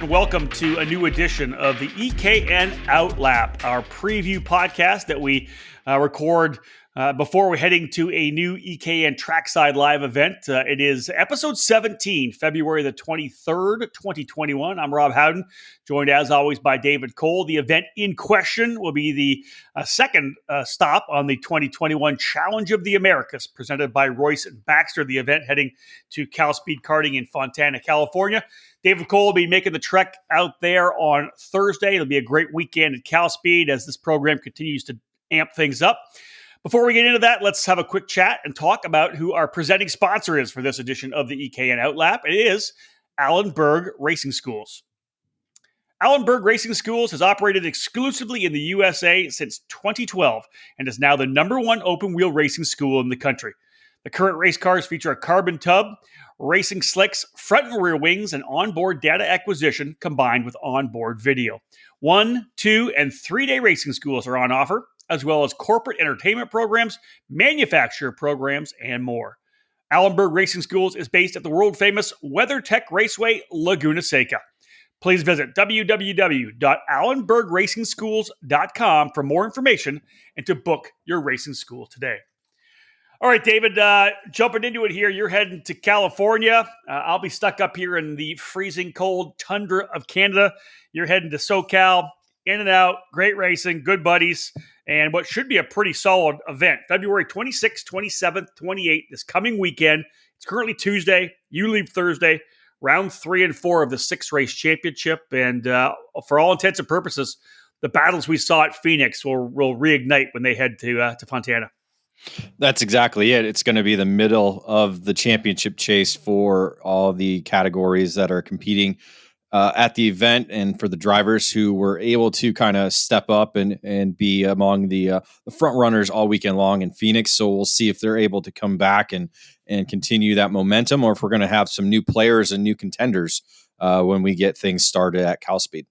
and welcome to a new edition of the EKN OutLap, our preview podcast that we record before we're heading to a new EKN Trackside live event. It is episode 17, February the 23rd, 2021. I'm Rob Howden, joined as always by David Cole. The event in question will be the second stop on the 2021 Challenge of the Americas, presented by Royce and Baxter. The event heading to CalSpeed Karting in Fontana, California. David Cole will be making the trek out there on Thursday. It'll be a great weekend at CalSpeed as this program continues to amp things up. Before we get into that, let's have a quick chat and talk about who our presenting sponsor is for this edition of the EKN OutLap. It is Allen Berg Racing Schools. Allen Berg Racing Schools has operated exclusively in the USA since 2012 and is now the #1 open-wheel racing school in the country. The current race cars feature a carbon tub, racing slicks, front and rear wings, and onboard data acquisition combined with onboard video. 1, 2, and 3-day racing schools are on offer, as well as corporate entertainment programs, manufacturer programs, and more. Allen Berg Racing Schools is based at the world-famous WeatherTech Raceway, Laguna Seca. Please visit www.allenbergracingschools.com for more information and to book your racing school today. All right, David, jumping into it here, you're heading to California. I'll be stuck up here in the freezing cold tundra of Canada. You're heading to SoCal, in and out, great racing, good buddies, and what should be a pretty solid event. February 26th, 27th, 28th, this coming weekend. It's currently Tuesday. You leave Thursday. Round 3 and 4 of the 6-race championship. And for all intents and purposes, the battles we saw at Phoenix will reignite when they head to Fontana. That's exactly it. It's going to be the middle of the championship chase for all the categories that are competing at the event, and for the drivers who were able to kind of step up and be among the front runners all weekend long in Phoenix. So we'll see if they're able to come back and continue that momentum, or if we're going to have some new players and new contenders when we get things started at CalSpeed.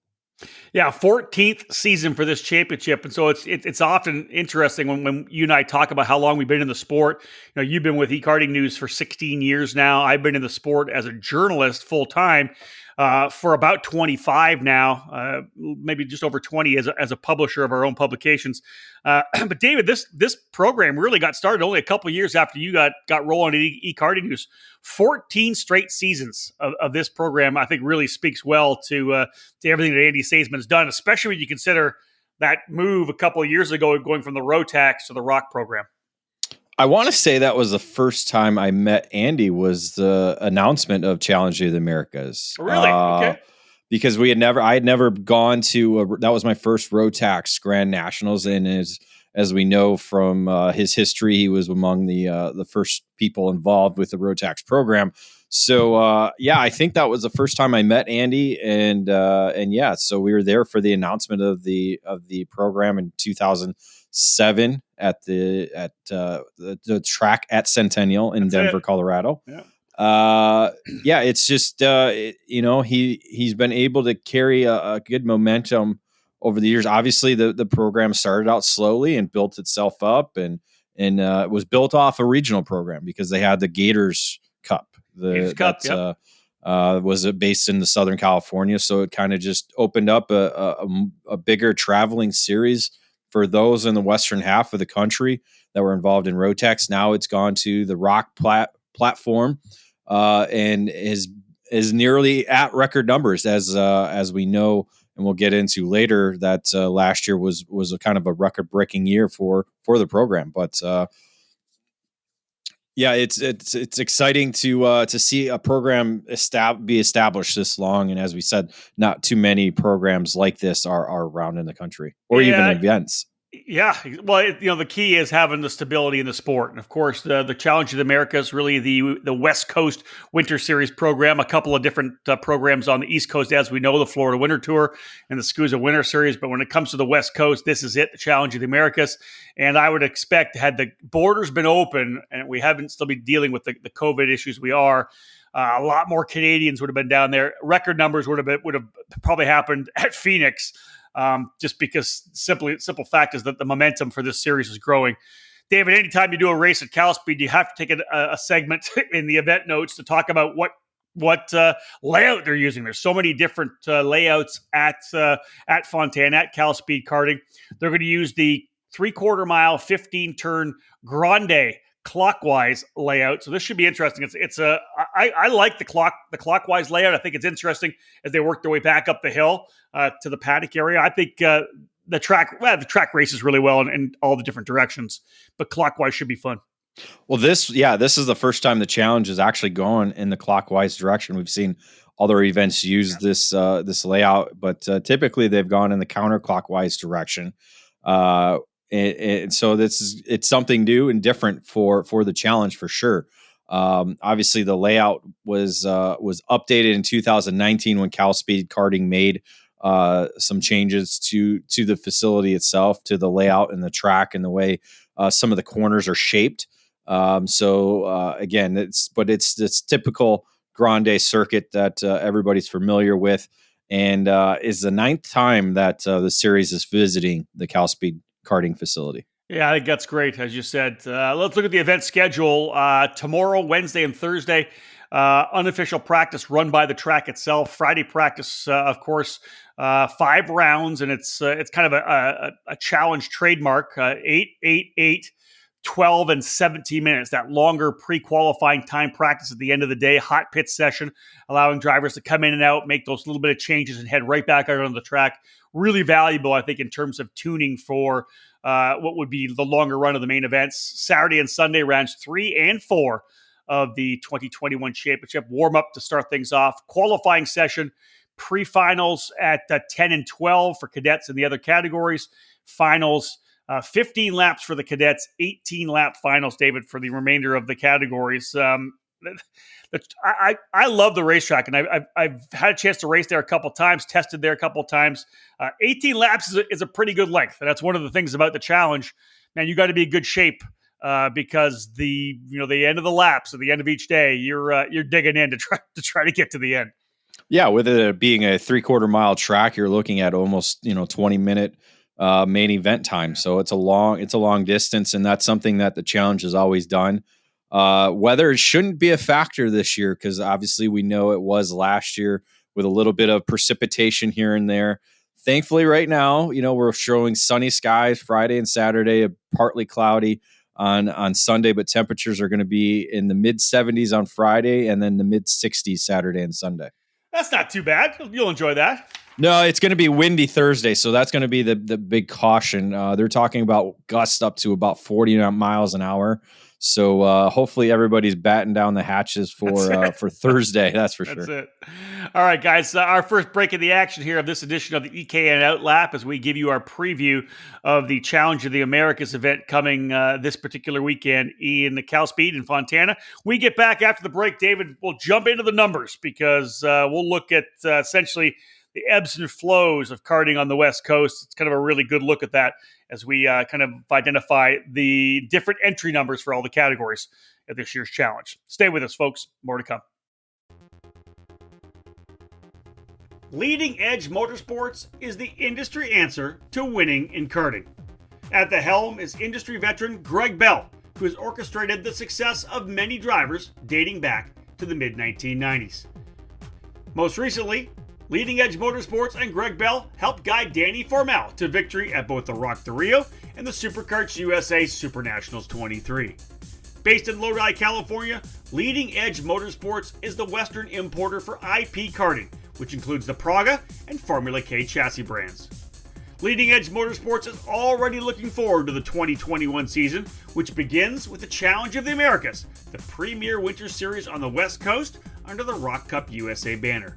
Yeah, 14th season for this championship, and so it's often interesting when you and I talk about how long we've been in the sport. You know, you've been with eKarting News for 16 years now. I've been in the sport as a journalist full time for about 25 now, maybe just over 20 as a publisher of our own publications. But David, this program really got started only a couple of years after you got rolling at eKarting News. 14 straight seasons of this program, I think, really speaks well to everything that Andy Seisman has done, especially when you consider that move a couple of years ago going from the Rotax to the Rock program. I want to say that was the first time I met Andy, was the announcement of Challenge of the Americas. Really? Okay. Because I had never gone to that was my first Rotax Grand Nationals, and as we know from his history, he was among the first people involved with the Rotax program. So I think that was the first time I met Andy, and so we were there for the announcement of the program in 2007 at the track at Centennial in Denver, Colorado. Yeah. It's just he's been able to carry a good momentum over the years. Obviously, the program started out slowly and built itself up, and it was built off a regional program because they had the Gators Cup. Was based in the Southern California, so it kind of just opened up a bigger traveling series for those in the western half of the country that were involved in Rotax. Now it's gone to the Rock platform and is nearly at record numbers, as we know, and we'll get into later. That last year was a kind of a record breaking year for the program, but. It's exciting to see a program be established this long, and as we said, not too many programs like this are around in the country, or even events. Yeah, well, the key is having the stability in the sport, and of course, the Challenge of the Americas, really the West Coast Winter Series program, a couple of different programs on the East Coast, as we know, the Florida Winter Tour and the SCUSA Winter Series. But when it comes to the West Coast, this is it, the Challenge of the Americas. And I would expect, had the borders been open and we haven't still be dealing with the COVID issues we are, a lot more Canadians would have been down there. Record numbers would have probably happened at Phoenix. Just because simple fact is that the momentum for this series is growing. David, anytime you do a race at CalSpeed, you have to take a segment in the event notes to talk about what what layout they're using. There's so many different layouts at Fontana, at CalSpeed Karting. They're going to use the 3/4 mile, 15-turn Grande clockwise layout. So this should be interesting. I like the clockwise layout. I think it's interesting as they work their way back up the hill to the paddock area. I think the track races really well in all the different directions, but clockwise should be fun. Well, this is the first time the challenge is actually going in the clockwise direction. We've seen other events use this layout, but typically they've gone in the counterclockwise direction. And so it's something new and different for the challenge for sure. Obviously, the layout was updated in 2019 when CalSpeed Karting made some changes to the facility itself, to the layout and the track and the way some of the corners are shaped. Again, it's this typical Grande circuit that everybody's familiar with, and is the 9th time that the series is visiting the CalSpeed Karting facility. Yeah, I think that's great, as you said. Let's look at the event schedule. Tomorrow, Wednesday, and Thursday, unofficial practice run by the track itself. Friday practice, of course, 5 rounds, and it's kind of a challenge trademark. 8, 8, 8, 12, and 17 minutes. That longer pre-qualifying time practice at the end of the day. Hot pit session, allowing drivers to come in and out, make those little bit of changes, and head right back out on the track. Really valuable, I think, in terms of tuning for what would be the longer run of the main events. Saturday and Sunday, rounds 3 and 4 of the 2021 championship. Warm up to start things off. Qualifying session, pre-finals at 10 and 12 for cadets and the other categories. Finals, 15 laps for the cadets, 18-lap finals, David, for the remainder of the categories. I love the racetrack, and I've had a chance to race there a couple times, tested there a couple times. 18 laps is a pretty good length, and that's one of the things about the challenge. Man, you got to be in good shape because the end of the laps at the end of each day, you're digging in to try to get to the end. Yeah, with it being a 3/4 mile track, you're looking at almost 20-minute main event time. So it's a long distance, and that's something that the challenge has always done. Weather shouldn't be a factor this year because obviously we know it was last year with a little bit of precipitation here and there. Thankfully, right now, we're showing sunny skies Friday and Saturday, partly cloudy on Sunday, but temperatures are going to be in the mid 70s on Friday and then the mid 60s Saturday and Sunday. That's not too bad. You'll enjoy that. No, it's going to be windy Thursday, so that's going to be the big caution. They're talking about gusts up to about 40 miles an hour. So hopefully everybody's batting down the hatches for Thursday. That's for sure. That's it. All right, guys. Our first break of the action here of this edition of the EKN OutLap as we give you our preview of the Challenge of the Americas event coming this particular weekend in the CalSpeed in Fontana. We get back after the break, David. We'll jump into the numbers because we'll look at essentially the ebbs and flows of karting on the West Coast. It's kind of a really good look at that as we kind of identify the different entry numbers for all the categories of this year's challenge. Stay with us, folks. More to come. Leading Edge Motorsports is the industry answer to winning in karting. At the helm is industry veteran Greg Bell, who has orchestrated the success of many drivers dating back to the mid-1990s. Most recently, Leading Edge Motorsports and Greg Bell helped guide Danny Formel to victory at both the Rock the Rio and the SuperKarts USA Super Nationals 23. Based in Lodi, California, Leading Edge Motorsports is the Western importer for IP karting, which includes the Praga and Formula K chassis brands. Leading Edge Motorsports is already looking forward to the 2021 season, which begins with the Challenge of the Americas, the premier winter series on the West Coast under the Rock Cup USA banner.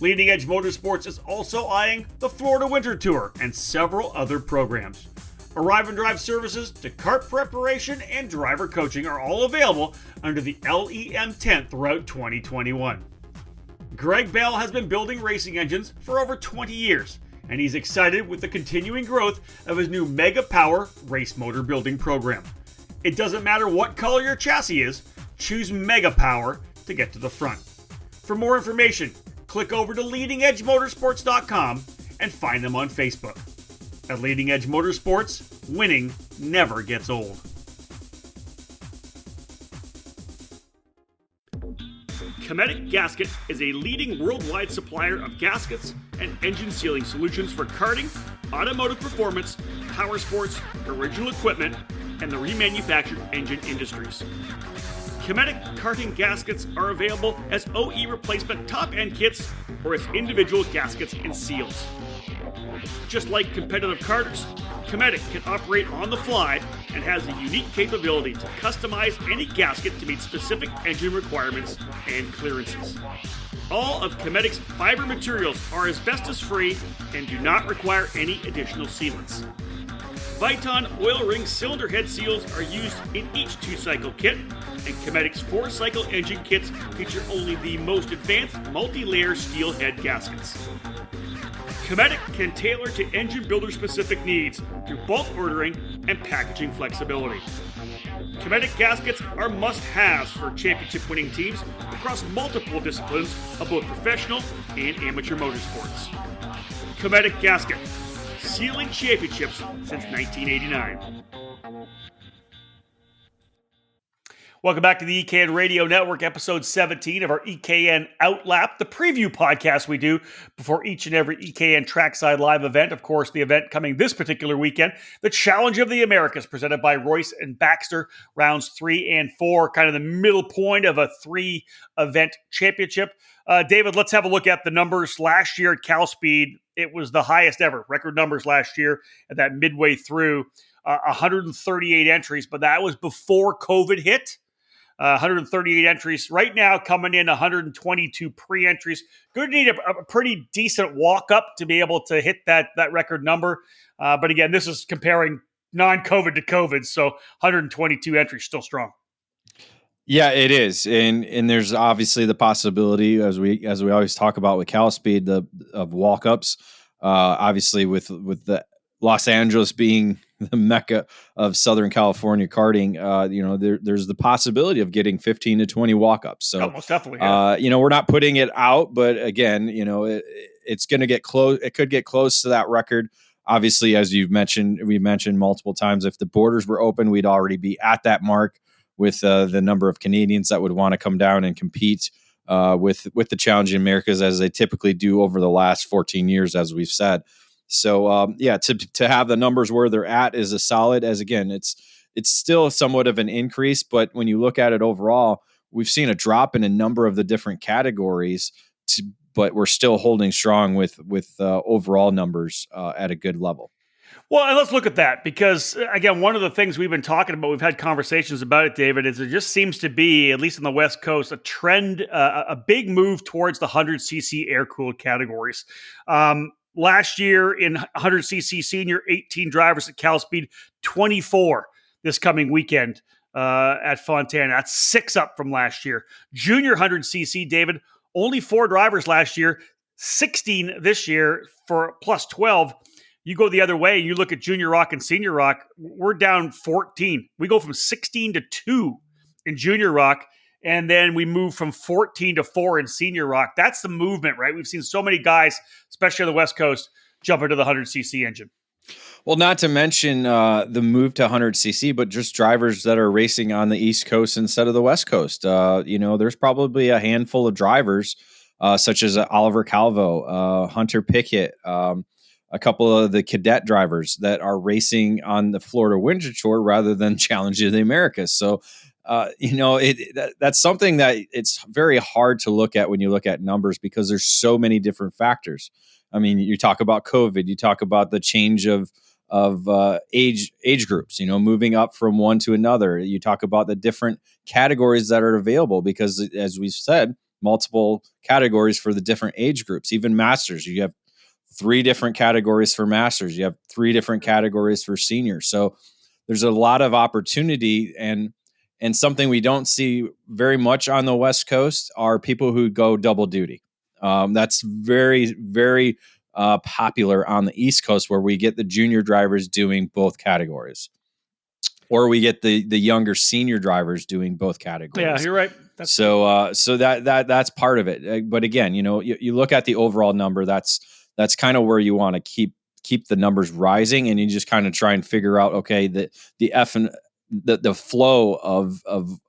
Leading Edge Motorsports is also eyeing the Florida Winter Tour and several other programs. Arrive and drive services to kart preparation and driver coaching are all available under the LEM tent throughout 2021. Greg Bell has been building racing engines for over 20 years, and he's excited with the continuing growth of his new Mega Power race motor building program. It doesn't matter what color your chassis is, choose Mega Power to get to the front. For more information, click over to leadingedgemotorsports.com and find them on Facebook. At Leading Edge Motorsports, winning never gets old. Cometic Gasket is a leading worldwide supplier of gaskets and engine sealing solutions for karting, automotive performance, power sports, original equipment, and the remanufactured engine industries. Cometic karting gaskets are available as OE replacement top-end kits or as individual gaskets and seals. Just like competitive karters, Cometic can operate on the fly and has the unique capability to customize any gasket to meet specific engine requirements and clearances. All of Cometic's fiber materials are asbestos-free and do not require any additional sealants. Viton oil ring cylinder head seals are used in each 2-cycle kit, and Cometic's 4-cycle engine kits feature only the most advanced multi-layer steel head gaskets. Cometic can tailor to engine builder-specific needs through bulk ordering and packaging flexibility. Cometic gaskets are must-haves for championship-winning teams across multiple disciplines of both professional and amateur motorsports. Cometic Gasket, sealing championships since 1989. Welcome back to the EKN Radio Network, episode 17 of our EKN OutLap, the preview podcast we do before each and every EKN Trackside live event. Of course, the event coming this particular weekend, the Challenge of the Americas, presented by Royce and Baxter, rounds 3 and 4, kind of the middle point of a 3-event championship. David, let's have a look at the numbers. Last year at CalSpeed, it was the highest ever, record numbers last year at that midway through, 138 entries, but that was before COVID hit. 138 entries. Right now, coming in 122 pre-entries. Going to need a pretty decent walk-up to be able to hit that record number. But again, this is comparing non-COVID to COVID, so 122 entries, still strong. Yeah, it is, and there's obviously the possibility, as we always talk about with CalSpeed, of walk-ups. Obviously, with the Los Angeles being the mecca of Southern California karting, there's the possibility of getting 15 to 20 walk-ups. So, most definitely, yeah. We're not putting it out, but again, it's going to get close. It could get close to that record. Obviously, as we mentioned multiple times, if the borders were open, we'd already be at that mark with the number of Canadians that would want to come down and compete with the Challenge in Americas, as they typically do over the last 14 years, as we've said. So, to have the numbers where they're at is a solid, as again, it's still somewhat of an increase, but when you look at it overall, we've seen a drop in a number of the different categories, but we're still holding strong with overall numbers at a good level. Well, and let's look at that, because, again, one of the things we've been talking about, we've had conversations about it, David, is there just seems to be, at least on the West Coast, a trend, a big move towards the 100cc air-cooled categories. Last year in 100cc senior, 18 drivers at CalSpeed, 24 this coming weekend at Fontana. That's 6 up from last year. Junior 100cc, David, only 4 drivers last year, 16 this year for plus 12. You go the other way and you look at Junior Rock and Senior Rock, we're down 14. We go from 16 to 2 in Junior Rock, and then we move from 14 to 4 in Senior Rock. That's the movement, right? We've seen so many guys, especially on the West Coast, jump into the 100cc engine. Well, not to mention the move to 100cc, but just drivers that are racing on the East Coast instead of the West Coast. There's probably a handful of drivers, such as Oliver Calvo, Hunter Pickett, a couple of the cadet drivers that are racing on the Florida Winter Tour rather than Challenge of the Americas. So, that's something that it's very hard to look at when you look at numbers, because there's so many different factors. I mean, you talk about COVID, you talk about the change of age groups, moving up from one to another. You talk about the different categories that are available, because as we've said, multiple categories for the different age groups. Even masters, you have 3 different categories for masters. You have 3 different categories for seniors. So there's a lot of opportunity, and something we don't see very much on the West Coast are people who go double duty. That's very, very popular on the East Coast, where we get the junior drivers doing both categories, or we get the younger senior drivers doing both categories. Yeah, you're right. So that's part of it. But again, you look at the overall number. That's kind of where you want to keep the numbers rising, and you just kind of try and figure out, okay, the the flow of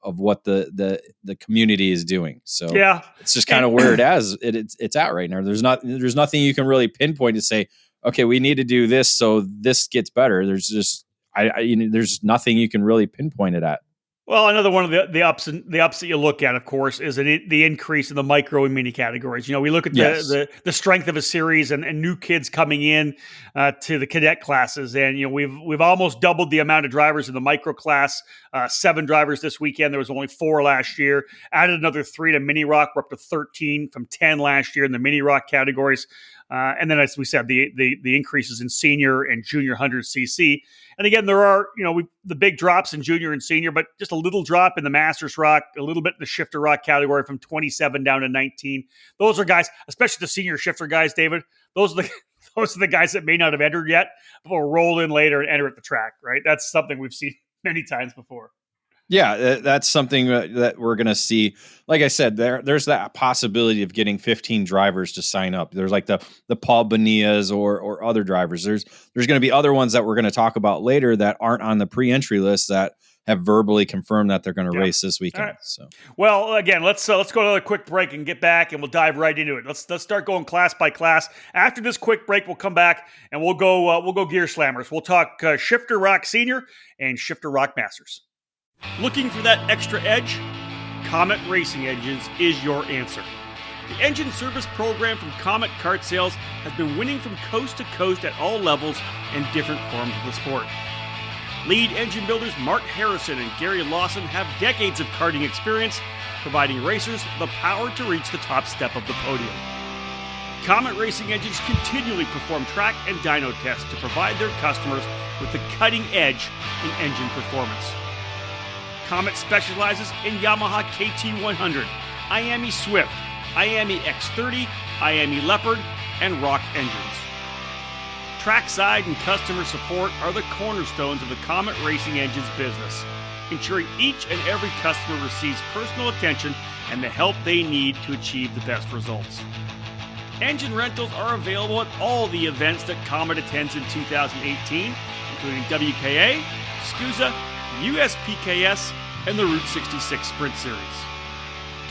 what the community is doing. So yeah, it's just kind of where it's at right now. There's nothing you can really pinpoint to say, okay, we need to do this so this gets better. There's just there's nothing you can really pinpoint it at. Well, another one of the ups that you look at, of course, is the increase in the micro and mini categories. We look at the strength of a series and new kids coming in to the cadet classes, and we've almost doubled the amount of drivers in the micro class. 7 drivers this weekend. There was only 4 last year. Added another 3 to mini rock. We're up to 13 from 10 last year in the mini rock categories. And then, as we said, the increases in senior and junior 100cc. And again, there are, the big drops in junior and senior, but just a little drop in the Masters Rock, a little bit in the Shifter Rock category from 27 down to 19. Those are guys, especially the senior shifter guys, David, those are the guys that may not have entered yet, but will roll in later and enter at the track, right? That's something we've seen many times before. Yeah, that's something that we're going to see. Like I said, there's that possibility of getting 15 drivers to sign up. There's like the Paul Bonilla's or other drivers. There's going to be other ones that we're going to talk about later that aren't on the pre-entry list that have verbally confirmed that they're going to race this weekend. Right. So, well, again, let's go to another quick break and get back, and we'll dive right into it. Let's start going class by class. After this quick break, we'll come back and we'll go Gear Slammers. We'll talk Shifter Rock Senior and Shifter Rock Masters. Looking for that extra edge? Comet Racing Engines is your answer. The engine service program from Comet Kart Sales has been winning from coast to coast at all levels and different forms of the sport. Lead engine builders Mark Harrison and Gary Lawson have decades of karting experience, providing racers the power to reach the top step of the podium. Comet Racing Engines continually perform track and dyno tests to provide their customers with the cutting edge in engine performance. Comet specializes in Yamaha KT100, IAME Swift, IAME X30, IAME Leopard, and Rock engines. Trackside and customer support are the cornerstones of the Comet Racing Engines business, ensuring each and every customer receives personal attention and the help they need to achieve the best results. Engine rentals are available at all the events that Comet attends in 2018, including WKA, SCUSA, USPKS, and the Route 66 Sprint Series.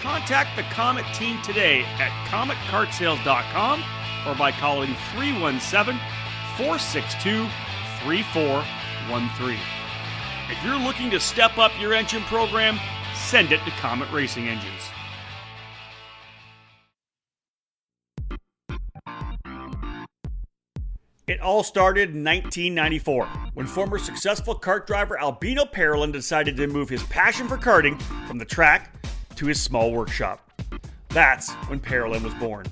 Contact the Comet team today at cometkartsales.com or by calling 317-462-3413. If you're looking to step up your engine program, send it to Comet Racing Engines. It all started in 1994, when former successful kart driver Albino Parolin decided to move his passion for karting from the track to his small workshop. That's when Parolin was born.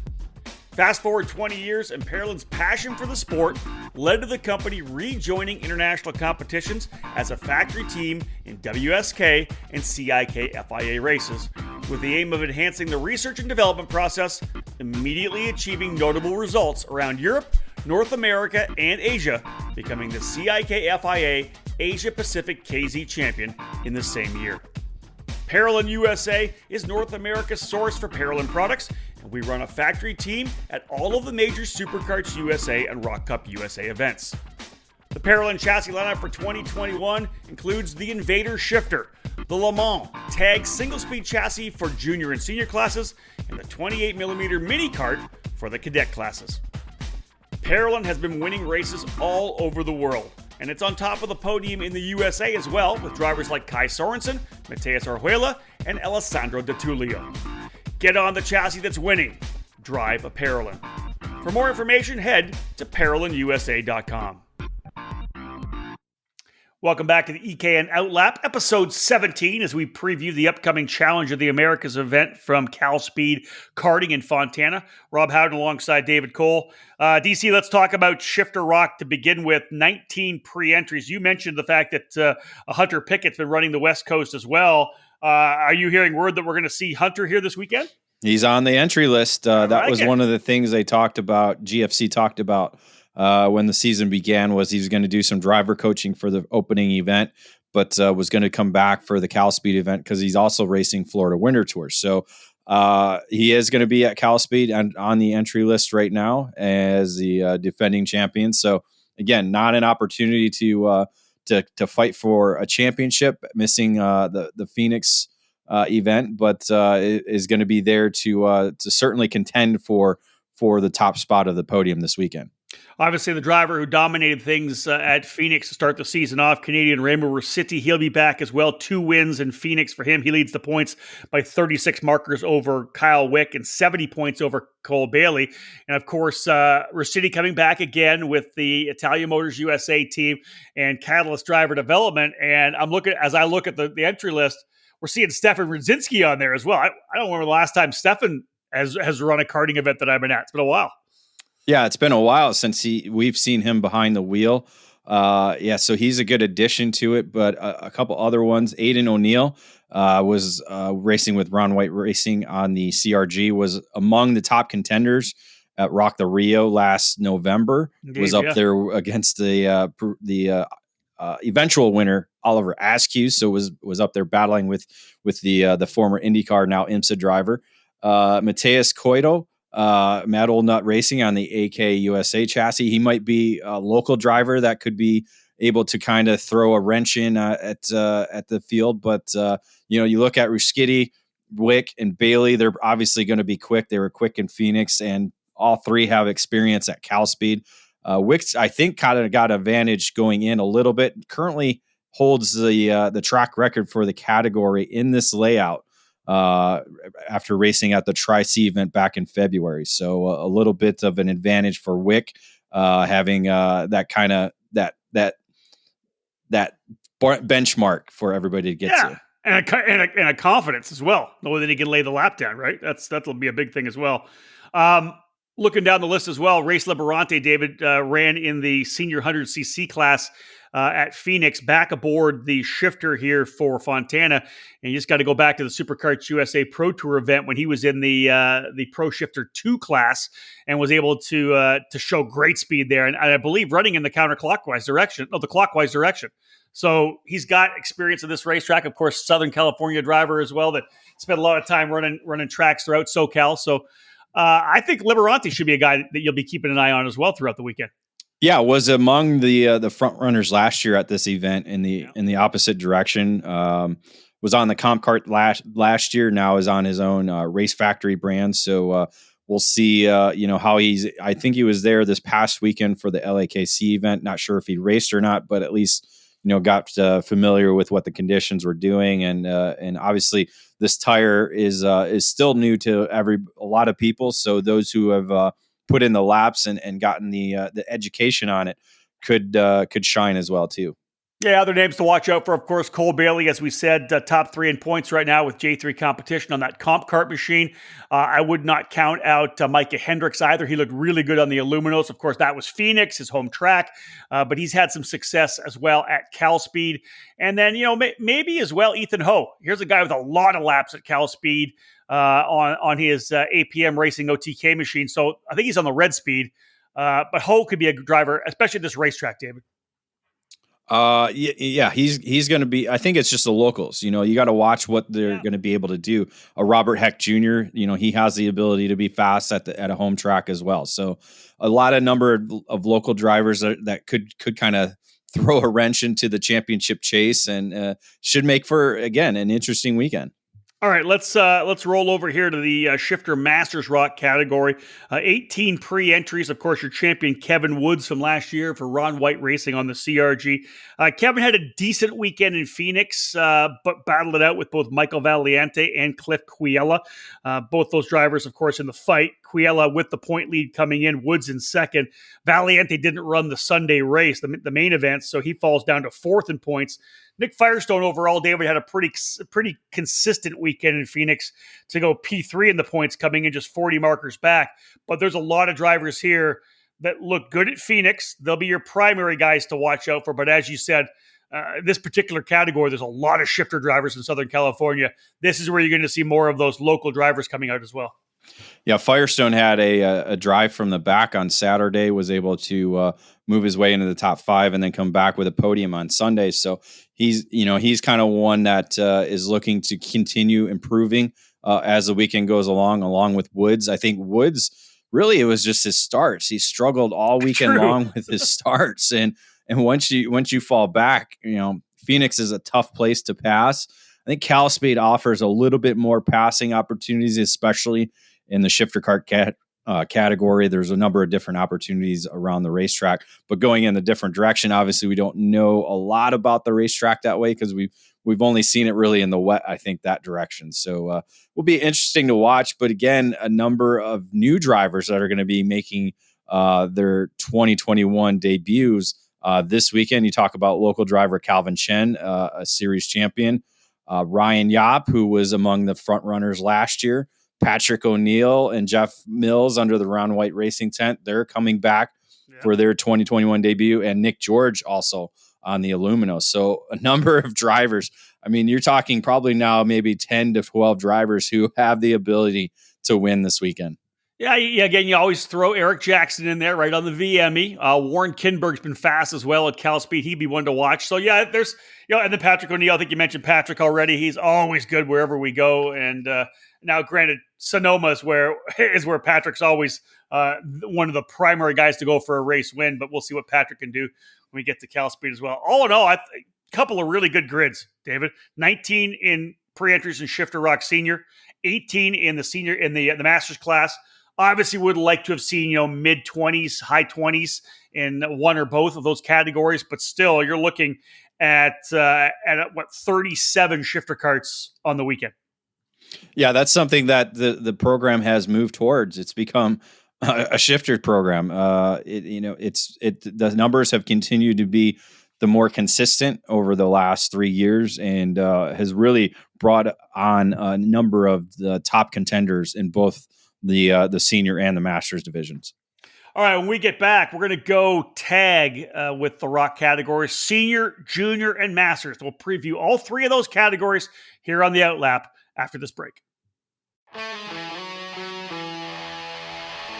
Fast forward 20 years, and Parolin's passion for the sport led to the company rejoining international competitions as a factory team in WSK and CIK FIA races, with the aim of enhancing the research and development process, immediately achieving notable results around Europe, North America, and Asia, becoming the CIK FIA Asia Pacific KZ champion in the same year. Parolin USA is North America's source for Parolin products, and we run a factory team at all of the major Superkarts USA and Rock Cup USA events. The Parolin chassis lineup for 2021 includes the Invader Shifter, the Le Mans Tag single-speed chassis for junior and senior classes, and the 28mm mini kart for the cadet classes. Parolin has been winning races all over the world, and it's on top of the podium in the USA as well, with drivers like Kai Sorensen, Mateus Orjuela, and Alessandro De Tullio. Get on the chassis that's winning. Drive a Parolin. For more information, head to ParolinUSA.com. Welcome back to the EKN OutLap, episode 17, as we preview the upcoming Challenge of the Americas event from CalSpeed Karting in Fontana. Rob Howden alongside David Cole. DC, let's talk about Shifter Rock to begin with. 19 pre-entries. You mentioned the fact that Hunter Pickett's been running the West Coast as well. Are you hearing word that we're going to see Hunter here this weekend? He's on the entry list. That was one of the things they talked about, GFC talked about when the season began, was he was going to do some driver coaching for the opening event, but was going to come back for the CalSpeed event because he's also racing Florida Winter Tour. So he is going to be at CalSpeed and on the entry list right now as the defending champion. So again, not an opportunity to to fight for a championship, missing the Phoenix event, but is going to be there to certainly contend for the top spot of the podium this weekend. Obviously, the driver who dominated things at Phoenix to start the season off, Canadian Rainbow City, he'll be back as well. 2 wins in Phoenix for him. He leads the points by 36 markers over Kyle Wick and 70 points over Cole Bailey. And of course, City coming back again with the Italian Motors USA team and Catalyst Driver Development. And as I look at the entry list, we're seeing Stefan Rudzinski on there as well. I don't remember the last time Stefan has run a karting event that I've been at. It's been a while. Yeah, it's been a while since we've seen him behind the wheel. So he's a good addition to it. But a couple other ones, Aiden O'Neill was racing with Ron White Racing on the CRG, was among the top contenders at Rock the Rio last November. Indeed, was up there against the eventual winner, Oliver Askew. So was up there battling with the former IndyCar, now IMSA driver, Mateus Coito. Mad Old Nut Racing on the AK USA chassis. He might be a local driver that could be able to kind of throw a wrench in at the field. But you look at Ruskitty, Wick, and Bailey. They're obviously going to be quick. They were quick in Phoenix, and all three have experience at CalSpeed. Wick, I think, kind of got advantage going in a little bit. Currently holds the track record for the category in this layout. After racing at the Tri-C event back in February. So a little bit of an advantage for Wick, having that kind of that benchmark for everybody to get to. And a confidence as well, knowing that he can lay the lap down, right? That'll be a big thing as well. Looking down the list as well, Race Liberante, David, ran in the senior 100cc class at Phoenix, back aboard the shifter here for Fontana. And you just got to go back to the Superkarts USA Pro Tour event when he was in the Pro Shifter 2 class and was able to show great speed there. And I believe running in the clockwise direction. So he's got experience in this racetrack. Of course, Southern California driver as well that spent a lot of time running tracks throughout SoCal. So I think Liberante should be a guy that you'll be keeping an eye on as well throughout the weekend. Yeah, was among the front runners last year at this event in the opposite direction. Was on the comp cart last year. Now is on his own Race Factory brand. So we'll see. How he's. I think he was there this past weekend for the LAKC event. Not sure if he raced or not, but at least got familiar with what the conditions were doing. And obviously this tire is still new to a lot of people. So those who have put in the laps and gotten the education on it could shine as well too. Yeah, other names to watch out for, of course, Cole Bailey, as we said, top 3 in points right now with J3 competition on that comp kart machine. I would not count out Micah Hendricks either. He looked really good on the Aluminos. Of course, that was Phoenix, his home track, but he's had some success as well at CalSpeed. And then, maybe as well, Ethan Ho. Here's a guy with a lot of laps at CalSpeed on his APM Racing OTK machine. So I think he's on the red speed, but Ho could be a driver, especially at this racetrack, David. He's going to be. I think it's just the locals. You got to watch what they're going to be able to do. Robert Heck Jr. He has the ability to be fast at a home track as well. So a lot of number of local drivers that could kind of throw a wrench into the championship chase and should make for again an interesting weekend. All right, let's roll over here to the Shifter Masters Rock category. 18 pre-entries. Of course, your champion Kevin Woods from last year for Ron White Racing on the CRG. Kevin had a decent weekend in Phoenix, but battled it out with both Michael Valiante and Cliff Quiella. Both those drivers, of course, in the fight. Quiella with the point lead coming in, Woods in second. Valiante didn't run the Sunday race, the main event, so he falls down to 4th in points. Nick Firestone overall, David, had a pretty consistent weekend in Phoenix to go P3 in the points, coming in just 40 markers back. But there's a lot of drivers here that look good at Phoenix. They'll be your primary guys to watch out for. But as you said, this particular category, there's a lot of shifter drivers in Southern California. This is where you're going to see more of those local drivers coming out as well. Yeah, Firestone had a drive from the back on Saturday, was able to move his way into the top 5 and then come back with a podium on Sunday. So he's kind of one that is looking to continue improving as the weekend goes along with Woods. I think Woods, really, it was just his starts. He struggled all weekend long with his starts. And And once you fall back, Phoenix is a tough place to pass. I think CalSpeed offers a little bit more passing opportunities, especially in the shifter kart category. There's a number of different opportunities around the racetrack, but going in a different direction. Obviously, we don't know a lot about the racetrack that way because we've only seen it really in the wet, I think, that direction. So will be interesting to watch. But again, a number of new drivers that are going to be making their 2021 debuts this weekend. You talk about local driver Calvin Chen, a series champion. Ryan Yap, who was among the front runners last year. Patrick O'Neill and Jeff Mills under the Round White Racing tent. They're coming back for their 2021 debut. And Nick George also on the Illumino. So a number of drivers. I mean, you're talking probably now maybe 10 to 12 drivers who have the ability to win this weekend. Yeah, again, you always throw Eric Jackson in there, right, on the VME. Warren Kinberg's been fast as well at CalSpeed. He'd be one to watch. So, yeah, there's, and then Patrick O'Neill, I think you mentioned Patrick already. He's always good wherever we go. And now, granted, Sonoma is where Patrick's always one of the primary guys to go for a race win, but we'll see what Patrick can do when we get to CalSpeed as well. All in all, a couple of really good grids, David. 19 in pre-entries in Shifter Rock Senior, 18 in the senior in the Masters class. Obviously, would like to have seen, mid-20s, high 20s in one or both of those categories, but still, you're looking at 37 shifter carts on the weekend. Yeah, that's something that the program has moved towards. It's become a shifter program. The numbers have continued to be the more consistent over the last 3 years, and has really brought on a number of the top contenders in both the senior and the masters divisions. All right, when we get back, we're going to go tag with the rock categories, senior, junior, and masters. We'll preview all three of those categories here on the OutLap after this break.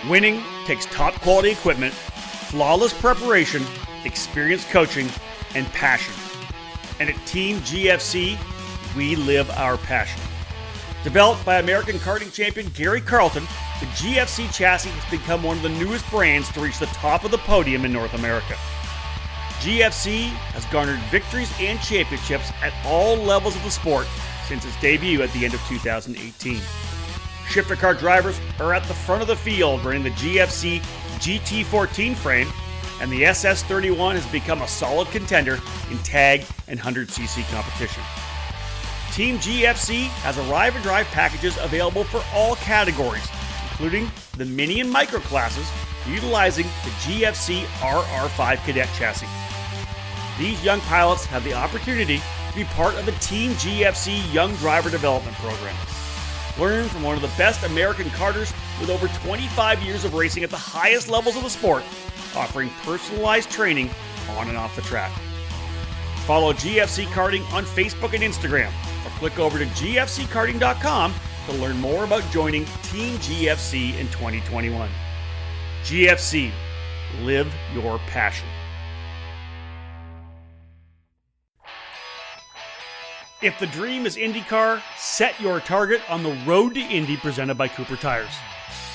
Winning takes top quality equipment, flawless preparation, experienced coaching, and passion. And at Team GFC, we live our passion. Developed by American karting champion Gary Carlton, the GFC chassis has become one of the newest brands to reach the top of the podium in North America. GFC has garnered victories and championships at all levels of the sport since its debut at the end of 2018. Shifter car drivers are at the front of the field running the GFC GT14 frame, and the SS31 has become a solid contender in tag and 100cc competition. Team GFC has arrive and drive packages available for all categories, including the mini and micro classes, utilizing the GFC RR5 Cadet chassis. These young pilots have the opportunity to be part of the Team GFC Young Driver Development Program. Learn from one of the best American karters with over 25 years of racing at the highest levels of the sport, offering personalized training on and off the track. Follow GFC Karting on Facebook and Instagram, or click over to gfckarting.com to learn more about joining Team GFC in 2021. GFC, live your passion. If the dream is IndyCar, set your target on the road to Indy presented by Cooper Tires.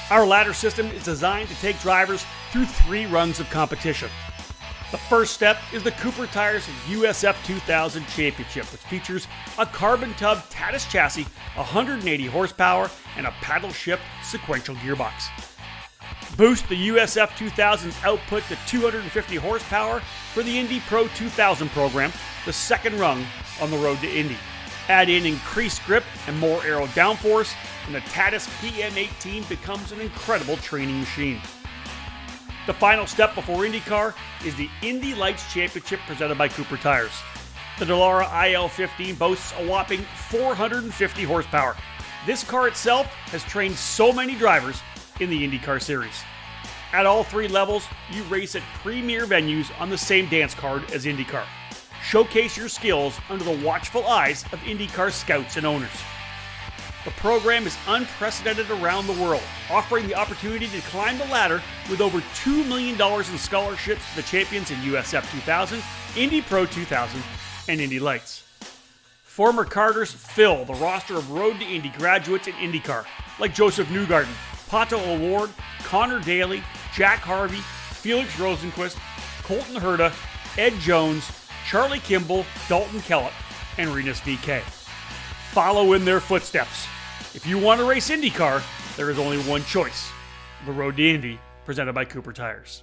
Our ladder system is designed to take drivers through 3 rungs of competition. The first step is the Cooper Tires USF 2000 Championship, which features a carbon tub Tatis chassis, 180 horsepower, and a paddle shift sequential gearbox. Boost the USF 2000's output to 250 horsepower for the Indy Pro 2000 program, the second rung on the road to Indy. Add in increased grip and more aero downforce, and the Tatis PM18 becomes an incredible training machine. The final step before IndyCar is the Indy Lights Championship presented by Cooper Tires. The Dallara IL15 boasts a whopping 450 horsepower. This car itself has trained so many drivers in the IndyCar series. At all 3 levels, you race at premier venues on the same dance card as IndyCar. Showcase your skills under the watchful eyes of IndyCar scouts and owners. The program is unprecedented around the world, offering the opportunity to climb the ladder with over $2 million in scholarships to the champions in USF 2000, Indy Pro 2000, and Indy Lights. Former karters fill the roster of Road to Indy graduates in IndyCar, like Joseph Newgarden, Pato O'Ward, Connor Daly, Jack Harvey, Felix Rosenquist, Colton Herta, Ed Jones, Charlie Kimball, Dalton Kellett, and Renus VK. Follow in their footsteps. If you want to race IndyCar, there is only one choice: the Road to Indy, presented by Cooper Tires.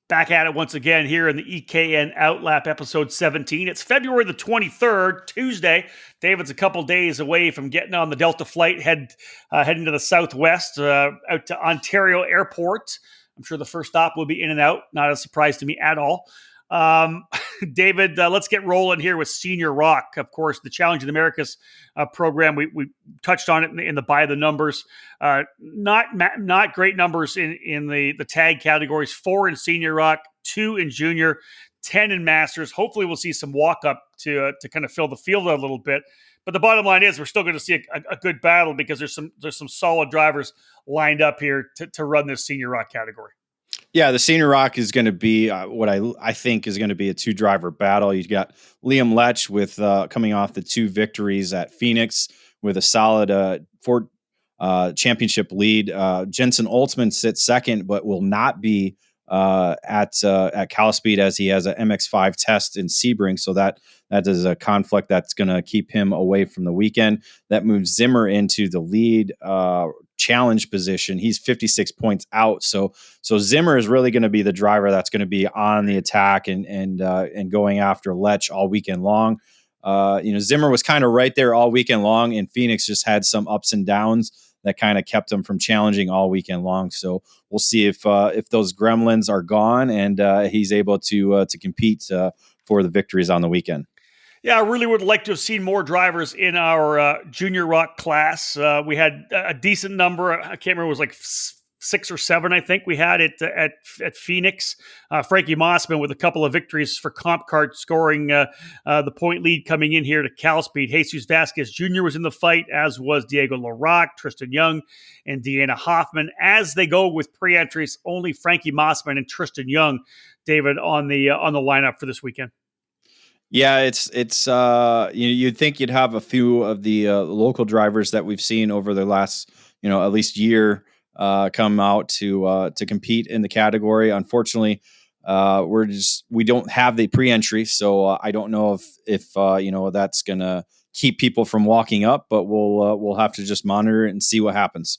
Back at it once again here in the EKN OutLap episode 17. It's February the 23rd, Tuesday. David's a couple days away from getting on the Delta flight, heading to the Southwest, out to Ontario Airport. I'm sure the first stop will be in and out. Not a surprise to me at all. David, let's get rolling here with Senior Rock. Of course, the Challenge of the Americas program. We touched on it in the by the numbers. Not great numbers in the tag categories. 4 in Senior Rock, 2 in Junior, 10 in Masters. Hopefully, we'll see some walk up to kind of fill the field out a little bit. But the bottom line is we're still going to see a good battle because there's some solid drivers lined up here to run this Senior Rock category. Yeah, the Senior Rock is going to be what I think is going to be a 2-driver battle. You've got Liam Lech with coming off the 2 victories at Phoenix with a solid Ford championship lead. Jensen Oltmann sits second, but will not be at CalSpeed as he has an MX-5 test in Sebring. So that is a conflict that's going to keep him away from the weekend. That moves Zimmer into the lead challenge position. He's 56 points out. So Zimmer is really going to be the driver that's going to be on the attack and going after Lech all weekend long. Zimmer was kind of right there all weekend long, and Phoenix just had some ups and downs that kind of kept him from challenging all weekend long. So we'll see if those gremlins are gone and he's able to compete for the victories on the weekend. Yeah, I really would like to have seen more drivers in our Junior Rock class. We had a decent number. I can't remember, it was like 6 or 7, I think we had it at Phoenix. Frankie Mossman with a couple of victories for Comp Kart, scoring the point lead coming in here to CalSpeed. Jesus Vasquez Jr. was in the fight, as was Diego Laroque, Tristan Young, and Deanna Hoffman. As they go with pre-entries, only Frankie Mossman and Tristan Young, David, on the lineup for this weekend. Yeah, it's you'd think you'd have a few of the local drivers that we've seen over the last at least year come out to compete in the category. Unfortunately, we don't have the pre-entry, so I don't know if that's gonna keep people from walking up, but we'll have to just monitor it and see what happens.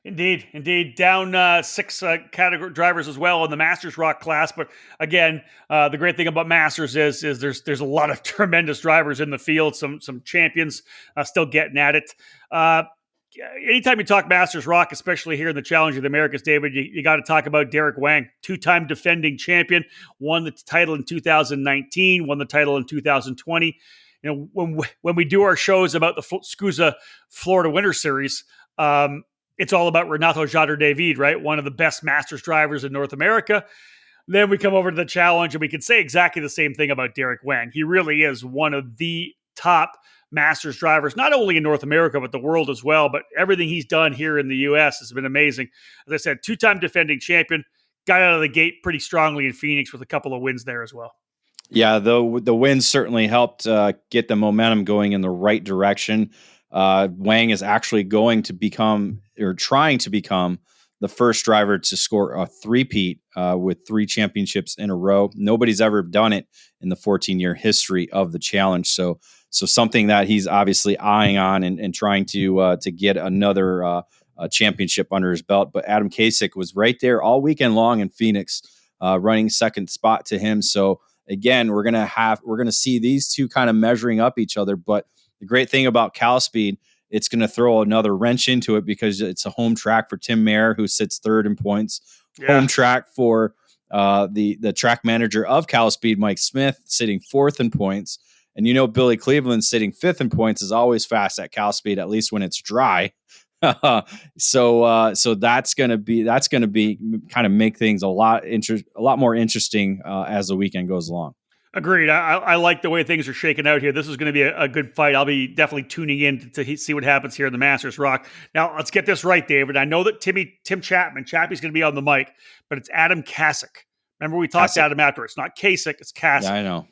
Indeed. Down 6 category drivers as well in the Masters Rock class. But again, the great thing about Masters is there's a lot of tremendous drivers in the field, some champions still getting at it. Anytime you talk Masters Rock, especially here in the Challenge of the Americas, David, you got to talk about Derek Wang, 2-time defending champion, won the title in 2019, won the title in 2020. When we do our shows about the SCUSA Florida Winter Series, it's all about Renato Jader David, right? One of the best Masters drivers in North America. Then we come over to the Challenge, and we can say exactly the same thing about Derek Wang. He really is one of the top Masters drivers, not only in North America, but the world as well. But everything he's done here in the U.S. has been amazing. As I said, 2-time defending champion, got out of the gate pretty strongly in Phoenix with a couple of wins there as well. Yeah, the wins certainly helped get the momentum going in the right direction. Wang is actually going to become, or trying to become, the first driver to score a 3-peat with 3 championships in a row. Nobody's ever done it in the 14-year history of the Challenge. So something that he's obviously eyeing on and trying to get another championship under his belt. But Adam Kasich was right there all weekend long in Phoenix, running second spot to him. So again, we're gonna see these two kind of measuring up each other. But the great thing about CalSpeed, it's going to throw another wrench into it because it's a home track for Tim Mayer, who sits 3rd in points. Yeah. Home track for the track manager of CalSpeed, Mike Smith, sitting 4th in points. And Billy Cleveland sitting 5th in points is always fast at CalSpeed, at least when it's dry. So that's going to be kind of make things a lot more interesting as the weekend goes along. Agreed. I like the way things are shaking out here. This is going to be a good fight. I'll be definitely tuning in to see what happens here in the Masters Rock. Now, let's get this right, David. I know that Tim Chappie's going to be on the mic, but it's Adam Kasich. Remember, we talked to Adam after. It's not Kasich, it's Kasich. Yeah, I know.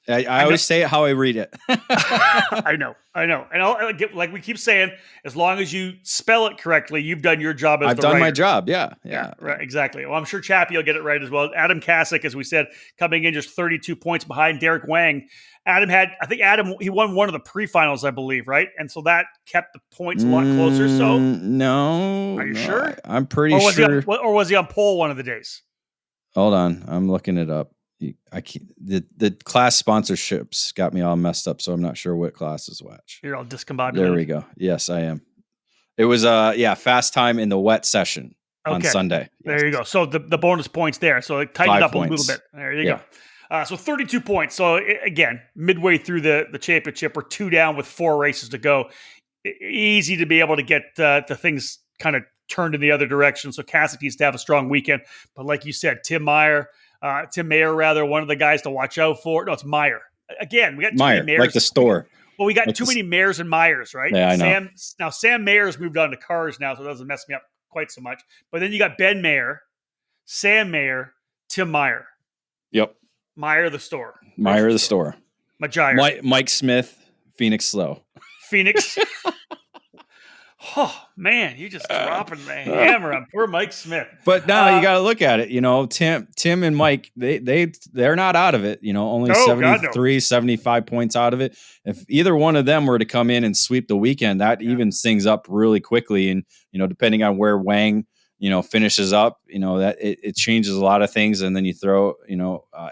I always say it how I read it. I know. And I'll get, like we keep saying, as long as you spell it correctly, you've done your job as I've the done writer. my job. Yeah. Right, exactly. Well, I'm sure Chappie will get it right as well. Adam Kasich, as we said, coming in just 32 points behind Derek Wang. Adam, he won one of the pre-finals, I believe, right? And so that kept the points a lot closer. So no. Are you sure? I'm pretty sure. Or was he on pole one of the days? Hold on. I'm looking it up. I can't, the class sponsorships got me all messed up, so I'm not sure what class is which. You're all discombobulated. There we go. Yes, I am. It was fast time in the wet session on Sunday. There you go. So the bonus points there. So it tightened up a little bit. There you go. So 32 points. So again, midway through the championship, we're 2 down with 4 races to go. Easy to be able to get the things kind of turned in the other direction. So Kasich needs to have a strong weekend. But like you said, Tim Mayer, one of the guys to watch out for. No, it's Meyer. Again, we got too many Mayers. Like the store. Well, we got like too many Mayers and Myers, right? Yeah, I know. Sam Mayer's moved on to cars now, so it doesn't mess me up quite so much. But then you got Ben Mayer, Sam Mayer, Tim Meyer. Yep. Meyer the store. Meyer the store. Majire. Mike Smith, Phoenix Slow. Phoenix. Oh man, you just dropping the hammer on poor Mike Smith. But now you got to look at it. You know, Tim and Mike, they're not out of it. You know, only 75 points out of it. If either one of them were to come in and sweep the weekend, that evens things up really quickly. And depending on where Wang finishes up, that it changes a lot of things. And then you throw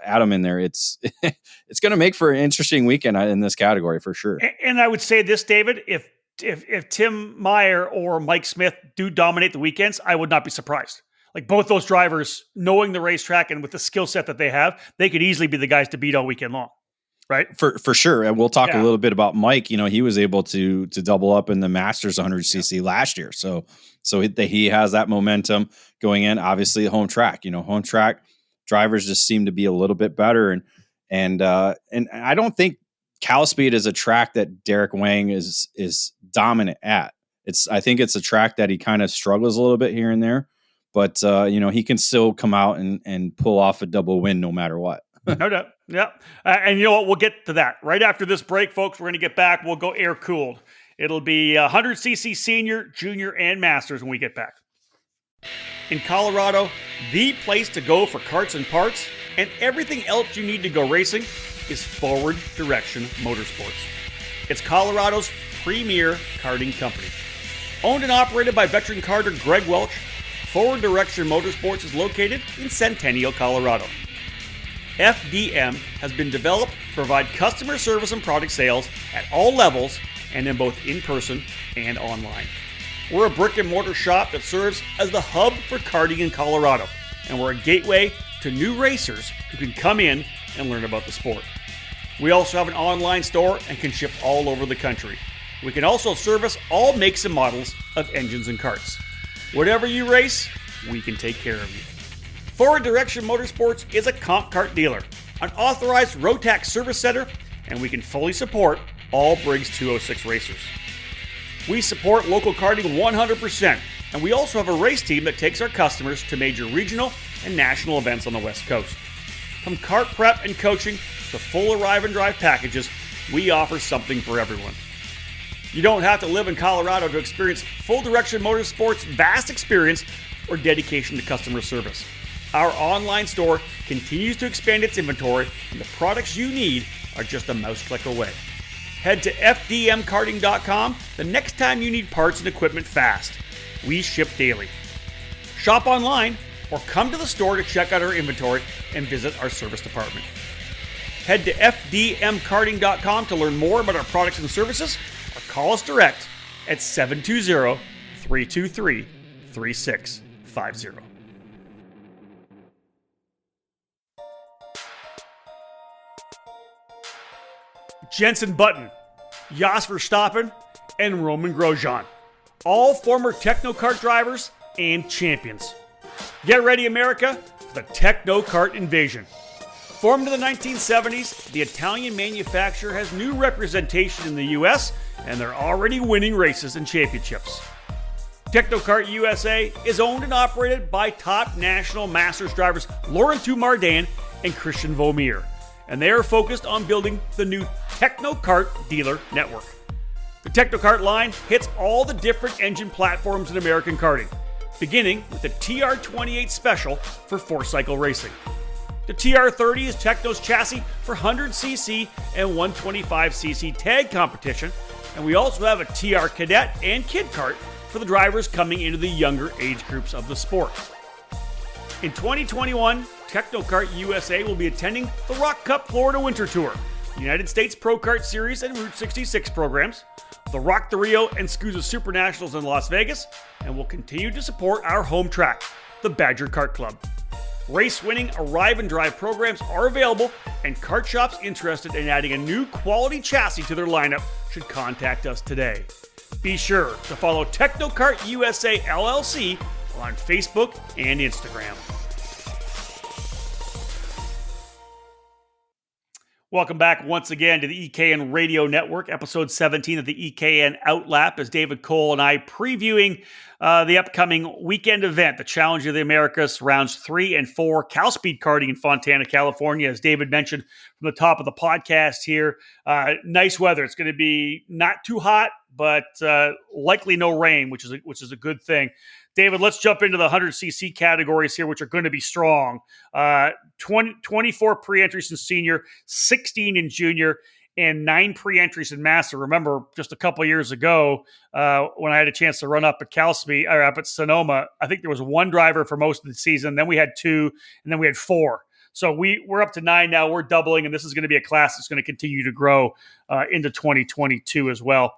Adam in there. It's it's going to make for an interesting weekend in this category for sure. And I would say this, David, if Tim Meyer or Mike Smith do dominate the weekends, I would not be surprised. Like both those drivers, knowing the racetrack and with the skill set that they have, they could easily be the guys to beat all weekend long, right? For sure. And we'll talk a little bit about Mike. He was able to double up in the Masters 100cc last year. So he has that momentum going in. Obviously, home track. Home track drivers just seem to be a little bit better. And I don't think CalSpeed is a track that Derek Wang is dominant at. I think it's a track that he kind of struggles a little bit here and there, but he can still come out and pull off a double win no matter what. No doubt. Yeah. And you know what? We'll get to that right after this break, folks. We're going to get back. We'll go air cooled. It'll be 100cc senior, junior, and masters when we get back. In Colorado, the place to go for karts and parts and everything else you need to go racing is Forward Direction Motorsports. It's Colorado's premier karting company. Owned and operated by veteran karter Greg Welch, Forward Direction Motorsports is located in Centennial, Colorado. FDM has been developed to provide customer service and product sales at all levels and in both in-person and online. We're a brick and mortar shop that serves as the hub for karting in Colorado, and we're a gateway to new racers who can come in and learn about the sport. We also have an online store and can ship all over the country. We can also service all makes and models of engines and karts. Whatever you race, we can take care of you. Forward Direction Motorsports is a comp kart dealer, an authorized Rotax service center, and we can fully support all Briggs 206 racers. We support local karting 100%, and we also have a race team that takes our customers to major regional and national events on the West Coast. From kart prep and coaching to full arrive and drive packages, we offer something for everyone. You don't have to live in Colorado to experience Full Direction Motorsports' vast experience or dedication to customer service. Our online store continues to expand its inventory, and the products you need are just a mouse click away. Head to fdmkarting.com the next time you need parts and equipment fast. We ship daily. Shop online or come to the store to check out our inventory and visit our service department. Head to fdmkarting.com to learn more about our products and services or call us direct at 720-323-3650. Jenson Button, Jos Verstappen, and Roman Grosjean, all former Techno Kart drivers and champions. Get ready, America, for the Techno Kart invasion. Formed in the 1970s, the Italian manufacturer has new representation in the US, and they're already winning races and championships. Techno Kart USA is owned and operated by top national masters drivers Laurent Mardan and Christian Vaumier. and they are focused on building the new Technokart dealer network. The Technokart line hits all the different engine platforms in American karting, beginning with the TR28 Special for 4-cycle racing. The TR30 is Techno's chassis for 100cc and 125cc tag competition, and we also have a TR Cadet and Kid Kart for the drivers coming into the younger age groups of the sport. In 2021, Technokart USA will be attending the Rock Cup Florida Winter Tour, the United States Pro Kart Series and Route 66 programs, the Rock the Rio and SCUSA Super Nationals in Las Vegas, and will continue to support our home track, the Badger Kart Club. Race-winning Arrive and Drive programs are available, and kart shops interested in adding a new quality chassis to their lineup should contact us today. Be sure to follow Technokart USA LLC on Facebook and Instagram. Welcome back once again to the EKN Radio Network, episode 17 of the EKN OutLap, as David Cole and I previewing the upcoming weekend event, the Challenge of the Americas, rounds 3 and 4, CalSpeed karting in Fontana, California. As David mentioned from the top of the podcast here, nice weather. It's going to be not too hot, but likely no rain, which is a good thing. David, let's jump into the 100cc categories here, which are going to be strong. 24 pre-entries in senior, 16 in junior, and 9 pre-entries in master. Remember, just a couple of years ago, when I had a chance to run up at CalSpeed, or up at Sonoma, I think there was 1 driver for most of the season. Then we had 2, and then we had 4. So we're up to 9 now. We're doubling, and this is going to be a class that's going to continue to grow into 2022 as well.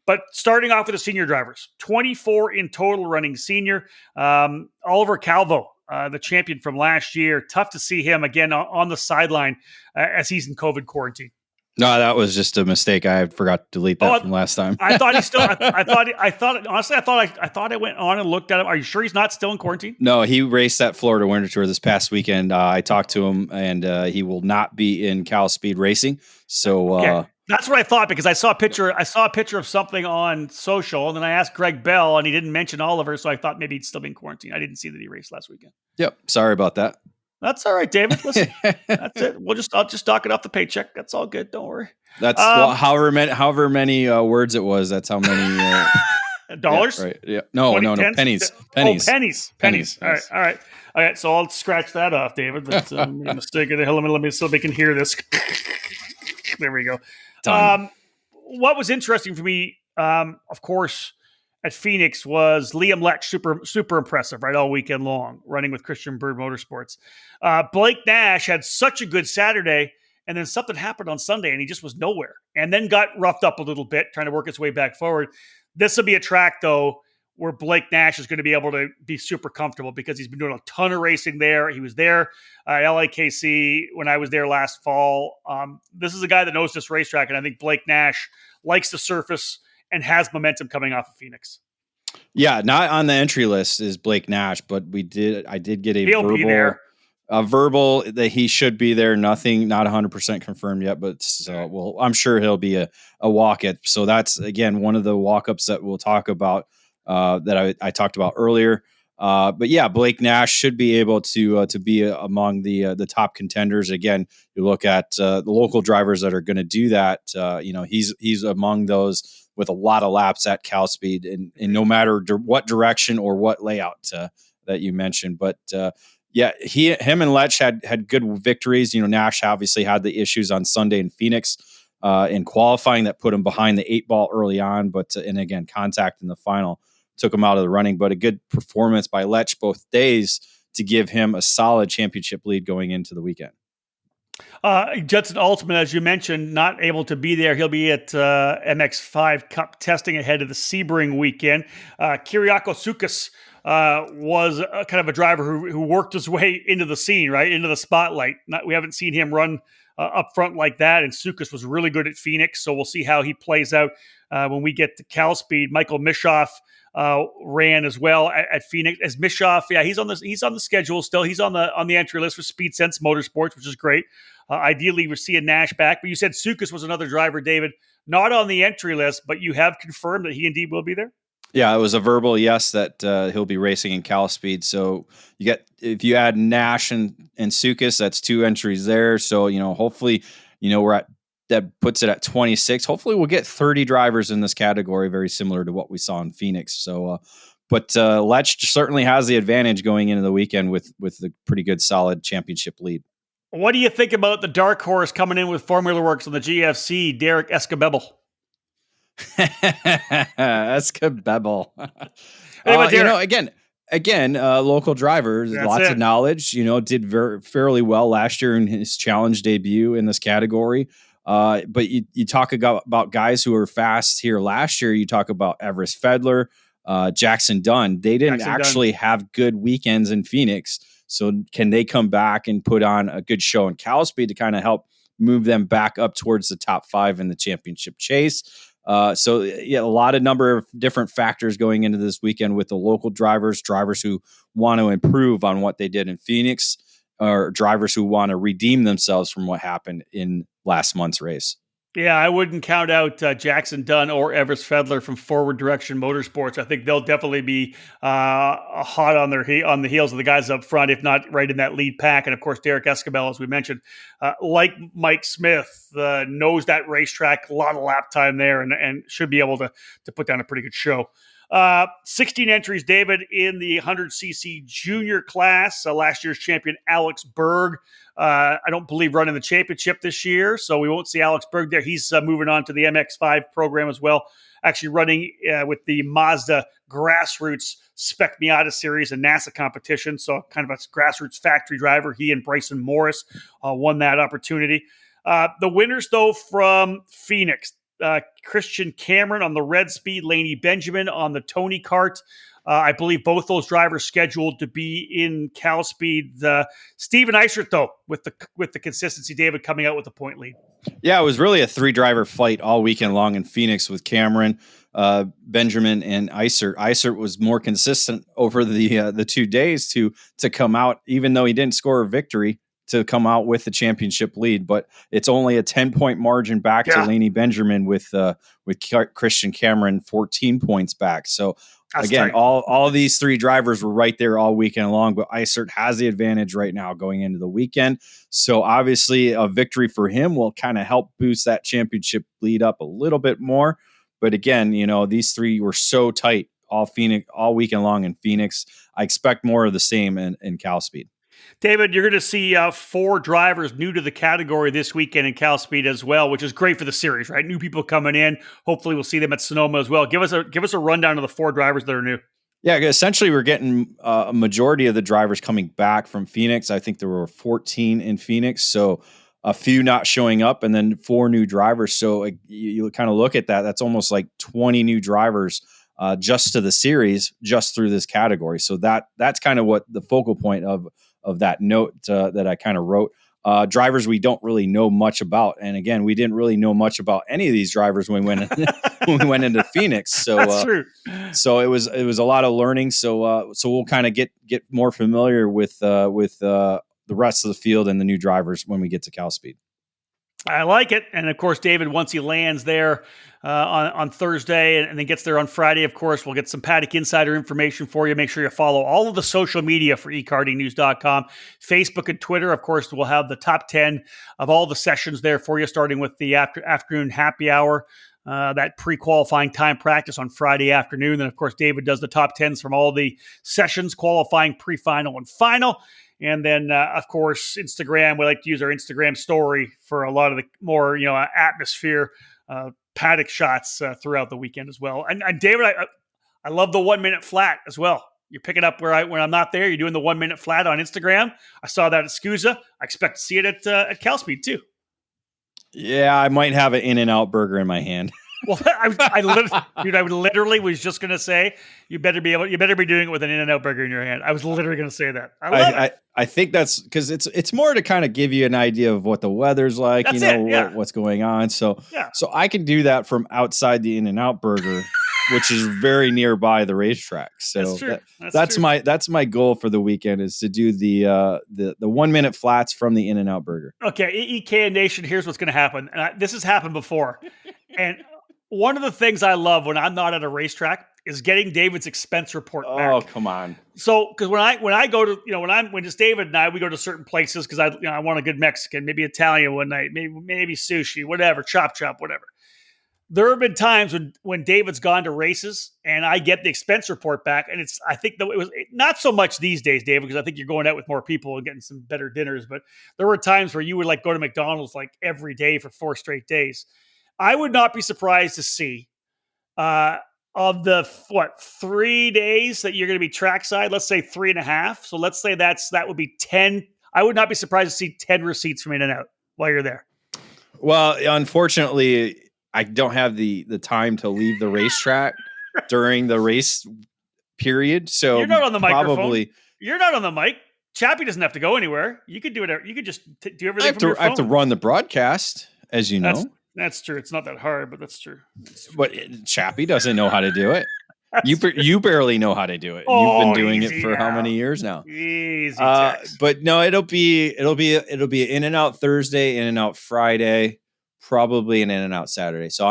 But starting off with the senior drivers, 24 in total running senior. Oliver Calvo, the champion from last year. Tough to see him again on the sideline as he's in COVID quarantine. No, that was just a mistake. I forgot to delete that from last time. I thought he still. I thought I went on and looked at him. Are you sure he's not still in quarantine? No, he raced that Florida Winter Tour this past weekend. I talked to him, and he will not be in CalSpeed racing. So. Okay. That's what I thought, because I saw a picture of something on social, and then I asked Greg Bell, and he didn't mention Oliver, so I thought maybe he'd still be in quarantine. I didn't see that he raced last weekend. Yep. Sorry about that. That's all right, David. Listen, that's it. I'll just dock it off the paycheck. That's all good. Don't worry. That's however many words it was. That's how many dollars. Yeah, right. Yeah. No, pennies. Pennies. Oh, pennies. All right. So I'll scratch that off, David. That's a mistake. Let me so they can hear this. There we go. What was interesting for me, of course, at Phoenix was Liam Lech, super impressive, right, all weekend long, running with Christian Bird Motorsports. Blake Nash had such a good Saturday, and then something happened on Sunday, and he just was nowhere, and then got roughed up a little bit, trying to work his way back forward. This will be a track, though, where Blake Nash is going to be able to be super comfortable, because he's been doing a ton of racing there. He was there at LAKC when I was there last fall. This is a guy that knows this racetrack, and I think Blake Nash likes the surface and has momentum coming off of Phoenix. Yeah, not on the entry list is Blake Nash, but I did get a verbal that he should be there. Nothing, not 100% confirmed yet, but I'm sure he'll be a walk-up. So that's, again, one of the walk-ups that we'll talk about. That I talked about earlier. But yeah, Blake Nash should be able to be among the top contenders. Again, you look at the local drivers that are going to do that. He's among those with a lot of laps at CalSpeed, and no matter what direction or what layout that you mentioned. But him and Lech had good victories. Nash obviously had the issues on Sunday in Phoenix in qualifying that put him behind the 8-ball early on, but and again, contact in the final took him out of the running. But a good performance by Lech both days to give him a solid championship lead going into the weekend. Judson Altman, as you mentioned, not able to be there. He'll be at MX5 Cup testing ahead of the Sebring weekend. Kyriakos Soukas was kind of a driver who worked his way into the scene, right, into the spotlight. We haven't seen him run up front like that, and Soukas was really good at Phoenix, so we'll see how he plays out when we get to CalSpeed. Michael Mischoff ran as well at Phoenix as Mischoff. Yeah, he's on the schedule still. He's on the entry list for Speed Sense Motorsports, which is great. Ideally, we're seeing Nash back, but you said Soukas was another driver, David, not on the entry list, but you have confirmed that he indeed will be there. Yeah, it was a verbal yes that he'll be racing in CalSpeed. So if you add Nash and Sukas, that's 2 entries there. So, hopefully, that puts it at 26. Hopefully we'll get 30 drivers in this category, very similar to what we saw in Phoenix. So, but Lech certainly has the advantage going into the weekend with the pretty good, solid championship lead. What do you think about the dark horse coming in with Formula Works on the GFC, Derek Escabebel? Escabebel. Again, local driver, lots of knowledge, did fairly well last year in his challenge debut in this category. But you talk about guys who were fast here last year. You talk about Everest Fedler, Jackson Dunn. They didn't actually have good weekends in Phoenix. So can they come back and put on a good show in CalSpeed to kind of help move them back up towards the top 5 in the championship chase? A number of different factors going into this weekend with the local drivers who want to improve on what they did in Phoenix, or drivers who want to redeem themselves from what happened in last month's race. Yeah, I wouldn't count out Jackson Dunn or Everest Fedler from Forward Direction Motorsports. I think they'll definitely be hot on the heels of the guys up front, if not right in that lead pack. And of course, Derek Escabel, as we mentioned, like Mike Smith, knows that racetrack, a lot of lap time there, and should be able to put down a pretty good show. 16 entries, David, in the 100cc junior class. Last year's champion Alex Berg. I don't believe running the championship this year, so we won't see Alex Berg there. He's moving on to the MX5 program as well, actually running with the Mazda Grassroots Spec Miata Series and NASA competition, so kind of a grassroots factory driver. He and Bryson Morris won that opportunity. The winners, though, from Phoenix, Christian Cameron on the Red Speed, Laney Benjamin on the Tony Kart. I believe both those drivers scheduled to be in CalSpeed. Steven Eisert, though, with the consistency, David, coming out with the point lead. Yeah, it was really a 3-driver fight all weekend long in Phoenix with Cameron, Benjamin, and Eisert. Eisert was more consistent over the 2 days to come out, even though he didn't score a victory, to come out with the championship lead. But it's only a 10-point margin back to Laney Benjamin with Christian Cameron 14 points back. So again, all these 3 drivers were right there all weekend long, but Eisert has the advantage right now going into the weekend. So obviously a victory for him will kind of help boost that championship lead up a little bit more. But again, these 3 were so tight all weekend long in Phoenix. I expect more of the same in CalSpeed. David, you're going to see 4 drivers new to the category this weekend in CalSpeed as well, which is great for the series, right? New people coming in. Hopefully we'll see them at Sonoma as well. Give us a rundown of the 4 drivers that are new. Yeah, essentially we're getting a majority of the drivers coming back from Phoenix. I think there were 14 in Phoenix, so a few not showing up, and then 4 new drivers. So you kind of look at that. That's almost like 20 new drivers just to the series, just through this category. So that's kind of what the focal point of that note that I kind of wrote. Drivers we don't really know much about, and again, we didn't really know much about any of these drivers when we went into Phoenix. So that's true. So it was a lot of learning. So we'll kind of get more familiar with the rest of the field and the new drivers when we get to CalSpeed. I like it. And of course, David, once he lands there on Thursday and then gets there on Friday, of course, we'll get some Paddock Insider information for you. Make sure you follow all of the social media for ekartingnews.com, Facebook and Twitter. Of course, we'll have the top 10 of all the sessions there for you, starting with the afternoon happy hour, that pre-qualifying time practice on Friday afternoon. Then, of course, David does the top 10s from all the sessions, qualifying, pre-final, and final. And then, of course, Instagram. We like to use our Instagram story for a lot of the more, atmosphere, paddock shots throughout the weekend as well. And David, I love the 1 minute flat as well. You're picking up when I'm not there. You're doing the 1 minute flat on Instagram. I saw that at SCUSA. I expect to see it at CalSpeed too. Yeah, I might have an In-N-Out burger in my hand. Well, I literally was just going to say you better be doing it with an In-N-Out burger in your hand. I was literally going to say that. I think that's because it's more to kind of give you an idea of what the weather's like, that's what's going on. So I can do that from outside the In-N-Out burger, which is very nearby the racetrack. So that's my goal for the weekend, is to do the 1 minute flats from the In-N-Out burger. Okay, EKN Nation, here's what's going to happen. This has happened before, and one of the things I love when I'm not at a racetrack is getting David's expense report back. Oh, come on. So, because when I go to, when it's David and I, we go to certain places because I want a good Mexican, maybe Italian one night, maybe sushi, whatever, chop, whatever. There have been times when David's gone to races and I get the expense report back, and I think that it was not so much these days, David, because I think you're going out with more people and getting some better dinners. But there were times where you would like go to McDonald's like every day for 4 straight days. I would not be surprised to see of the 3 days that you're going to be trackside, let's say 3.5. So let's say that would be 10. I would not be surprised to see 10 receipts from In and Out while you're there. Well, unfortunately, I don't have the time to leave the racetrack during the race period. So you're not on the probably microphone. You're not on the mic. Chappie doesn't have to go anywhere. You could do it. You could just do everything from your phone. I have to run the broadcast, as you know. That's true. It's not that hard, but that's true. But Chappie doesn't know how to do it. You barely know how to do it. You've been doing it for how many years now? Easy. But no, it'll be In and Out Thursday, In and Out Friday, probably an In and Out Saturday. So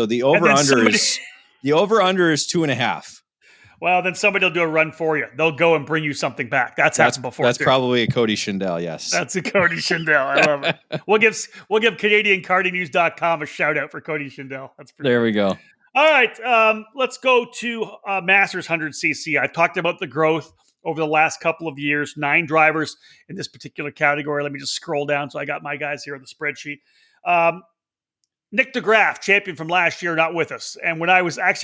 the over under is 2.5. Well, then somebody will do a run for you. They'll go and bring you something back. That's happened before. That's probably a Cody Schindel. Yes, that's a Cody Schindel. I love it. We'll give CanadianKartingNews.com a shout out for Cody Schindel. That's pretty there. We go. All right, let's go to Masters 100cc. I've talked about the growth over the last couple of years. 9 drivers in this particular category. Let me just scroll down. So I got my guys here on the spreadsheet. Nick DeGraff, champion from last year, not with us. And when I was out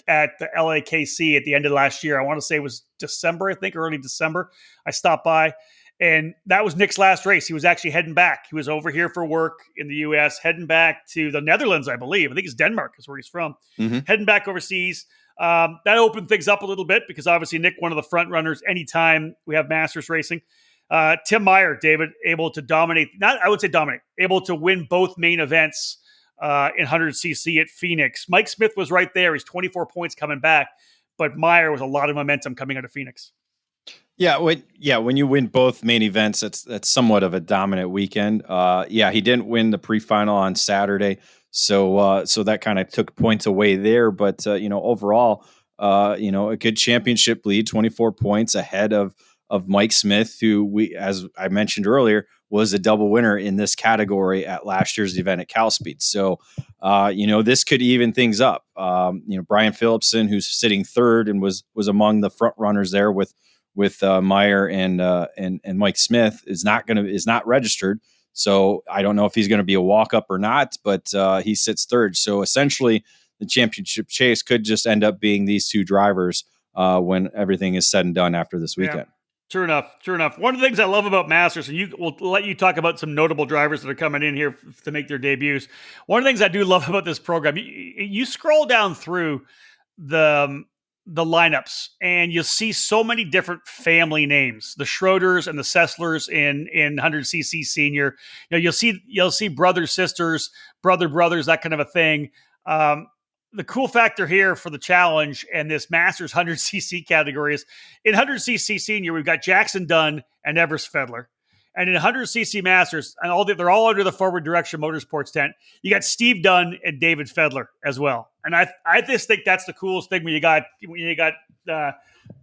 at the LAKC at the end of last year, I want to say it was December, I think, early December, I stopped by. And that was Nick's last race. He was actually heading back. He was over here for work in the U.S., heading back to the Netherlands, I believe. I think it's Denmark is where he's from. Mm-hmm. Heading back overseas. That opened things up a little bit because obviously Nick, one of the front runners anytime we have Masters racing. Tim Meyer, David, able to able to win both main events in 100cc at Phoenix. Mike Smith was right there. He's 24 points coming back, but Meyer with a lot of momentum coming out of Phoenix. Yeah, when you win both main events, that's somewhat of a dominant weekend. He didn't win the pre-final on Saturday, so that kind of took points away there. But overall, a good championship lead, 24 points ahead of Mike Smith, who as I mentioned earlier, was a double winner in this category at last year's event at CalSpeed. So, this could even things up. Brian Phillipson, who's sitting third and was among the front runners there with Meyer and Mike Smith, is not registered. So I don't know if he's going to be a walk up or not, but he sits third. So essentially, the championship chase could just end up being these 2 drivers when everything is said and done after this weekend. Yeah. True enough. One of the things I love about Masters, and we'll let you talk about some notable drivers that are coming in here to make their debuts. One of the things I do love about this program, you scroll down through the lineups, and you'll see so many different family names. The Schroeders and the Sesslers in 100cc senior. You'll see brothers, sisters, brothers, that kind of a thing. The cool factor here for the challenge and this Masters 100cc category is in 100cc senior, we've got Jackson Dunn and Evers Fedler. And in 100cc Masters, and they're all under the Forward Direction Motorsports tent, you got Steve Dunn and David Fedler as well. And I just think that's the coolest thing when you got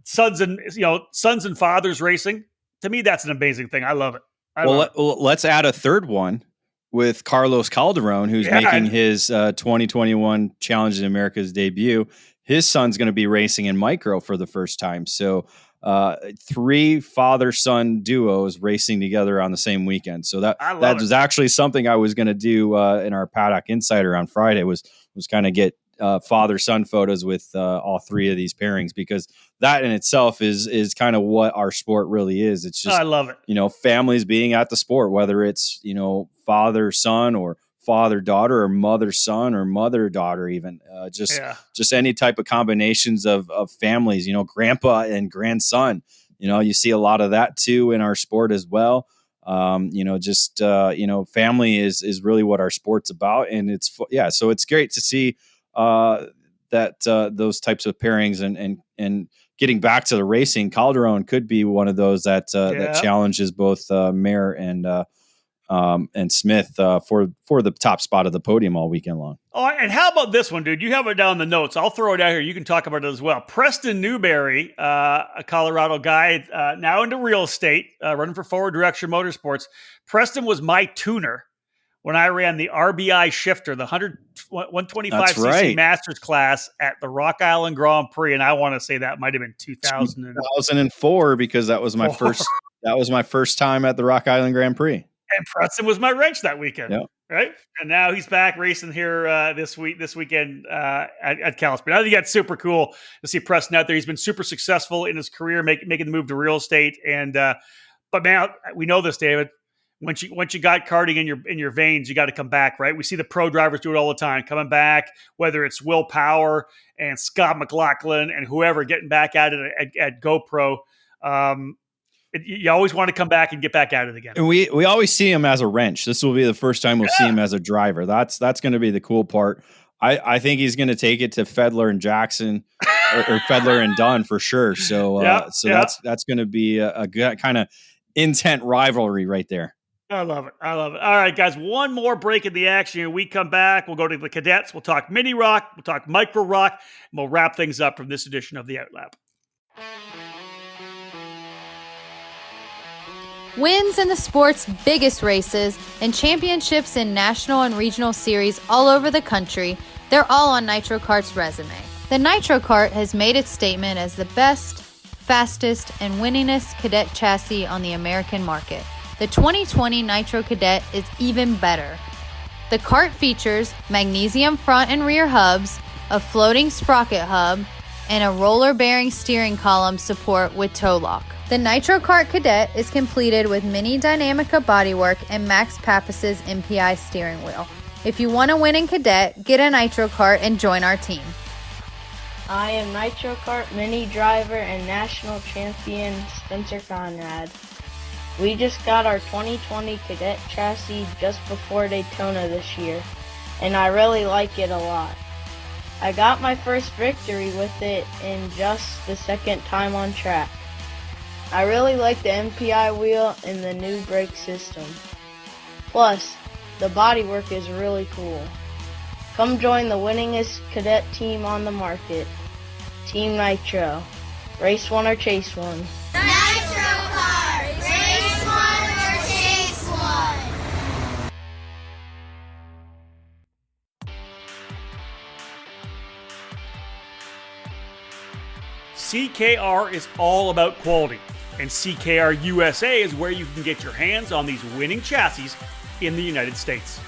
sons and fathers racing. To me, that's an amazing thing. I love it. Let's add a third one with Carlos Calderon, who's making his 2021 Challenge in America's debut. His son's going to be racing in micro for the first time. So 3 father-son duos racing together on the same weekend. So that was actually something I was going to do in our Paddock Insider on Friday was kind of get father-son photos with all 3 of these pairings, because that in itself is kind of what our sport really is. It's just, I love it. Families being at the sport, whether it's, father-son or father-daughter or mother-son or mother-daughter, even just any type of combinations of families, grandpa and grandson, you see a lot of that too in our sport as well. Family is really what our sport's about. And so it's great to see that those types of pairings and getting back to the racing. Calderon could be one of those that challenges both Mayer and and Smith for the top spot of the podium all weekend long. Oh, and how about this one, dude? You have it down in the notes. I'll throw it out here. You can talk about it as well. Preston Newberry, a Colorado guy, now into real estate, running for Forward Direction Motorsports. Preston was my tuner when I ran the RBI shifter, the 125cc Masters class at the Rock Island Grand Prix. And I want to say that might have been 2004, because that was my first time at the Rock Island Grand Prix. And Preston was my wrench that weekend. Yep. Right. And now he's back racing here this weekend at CalSpeed. I think that's super cool to see Preston out there. He's been super successful in his career, making the move to real estate. And but man, we know this, David. Once you got karting in your veins, you got to come back, right? We see the pro drivers do it all the time, coming back, whether it's Will Power and Scott McLaughlin and whoever getting back at it at GoPro. You always want to come back and get back at it again. And we always see him as a wrench. This will be the first time we'll see him as a driver. That's going to be the cool part. I think he's going to take it to Fedler and Jackson or Fedler and Dunn for sure. So that's going to be a good kind of intent rivalry right there. I love it. All right, guys, one more break in the action. When we come back, we'll go to the cadets. We'll talk mini rock. We'll talk micro rock. And we'll wrap things up from this edition of the OutLap. Wins in the sport's biggest races and championships in national and regional series all over the country, they're all on Nitro Kart's resume. The Nitro Kart has made its statement as the best, fastest, and winningest cadet chassis on the American market. The 2020 Nitro Cadet is even better. The kart features magnesium front and rear hubs, a floating sprocket hub, and a roller bearing steering column support with toe lock. The Nitro Kart Cadet is completed with Mini Dynamica bodywork and Max Pappas's MPI steering wheel. If you want to win in Cadet, get a Nitro Kart and join our team. I am Nitro Kart Mini driver and national champion Spencer Conrad. We just got our 2020 Cadet chassis just before Daytona this year, and I really like it a lot. I got my first victory with it in just the second time on track. I really like the MPI wheel and the new brake system. Plus, the bodywork is really cool. Come join the winningest cadet team on the market, Team Nitro. Race one or chase one. Nitro Kart! Race one or chase one! CKR is all about quality, and CKR USA is where you can get your hands on these winning chassis in the United States.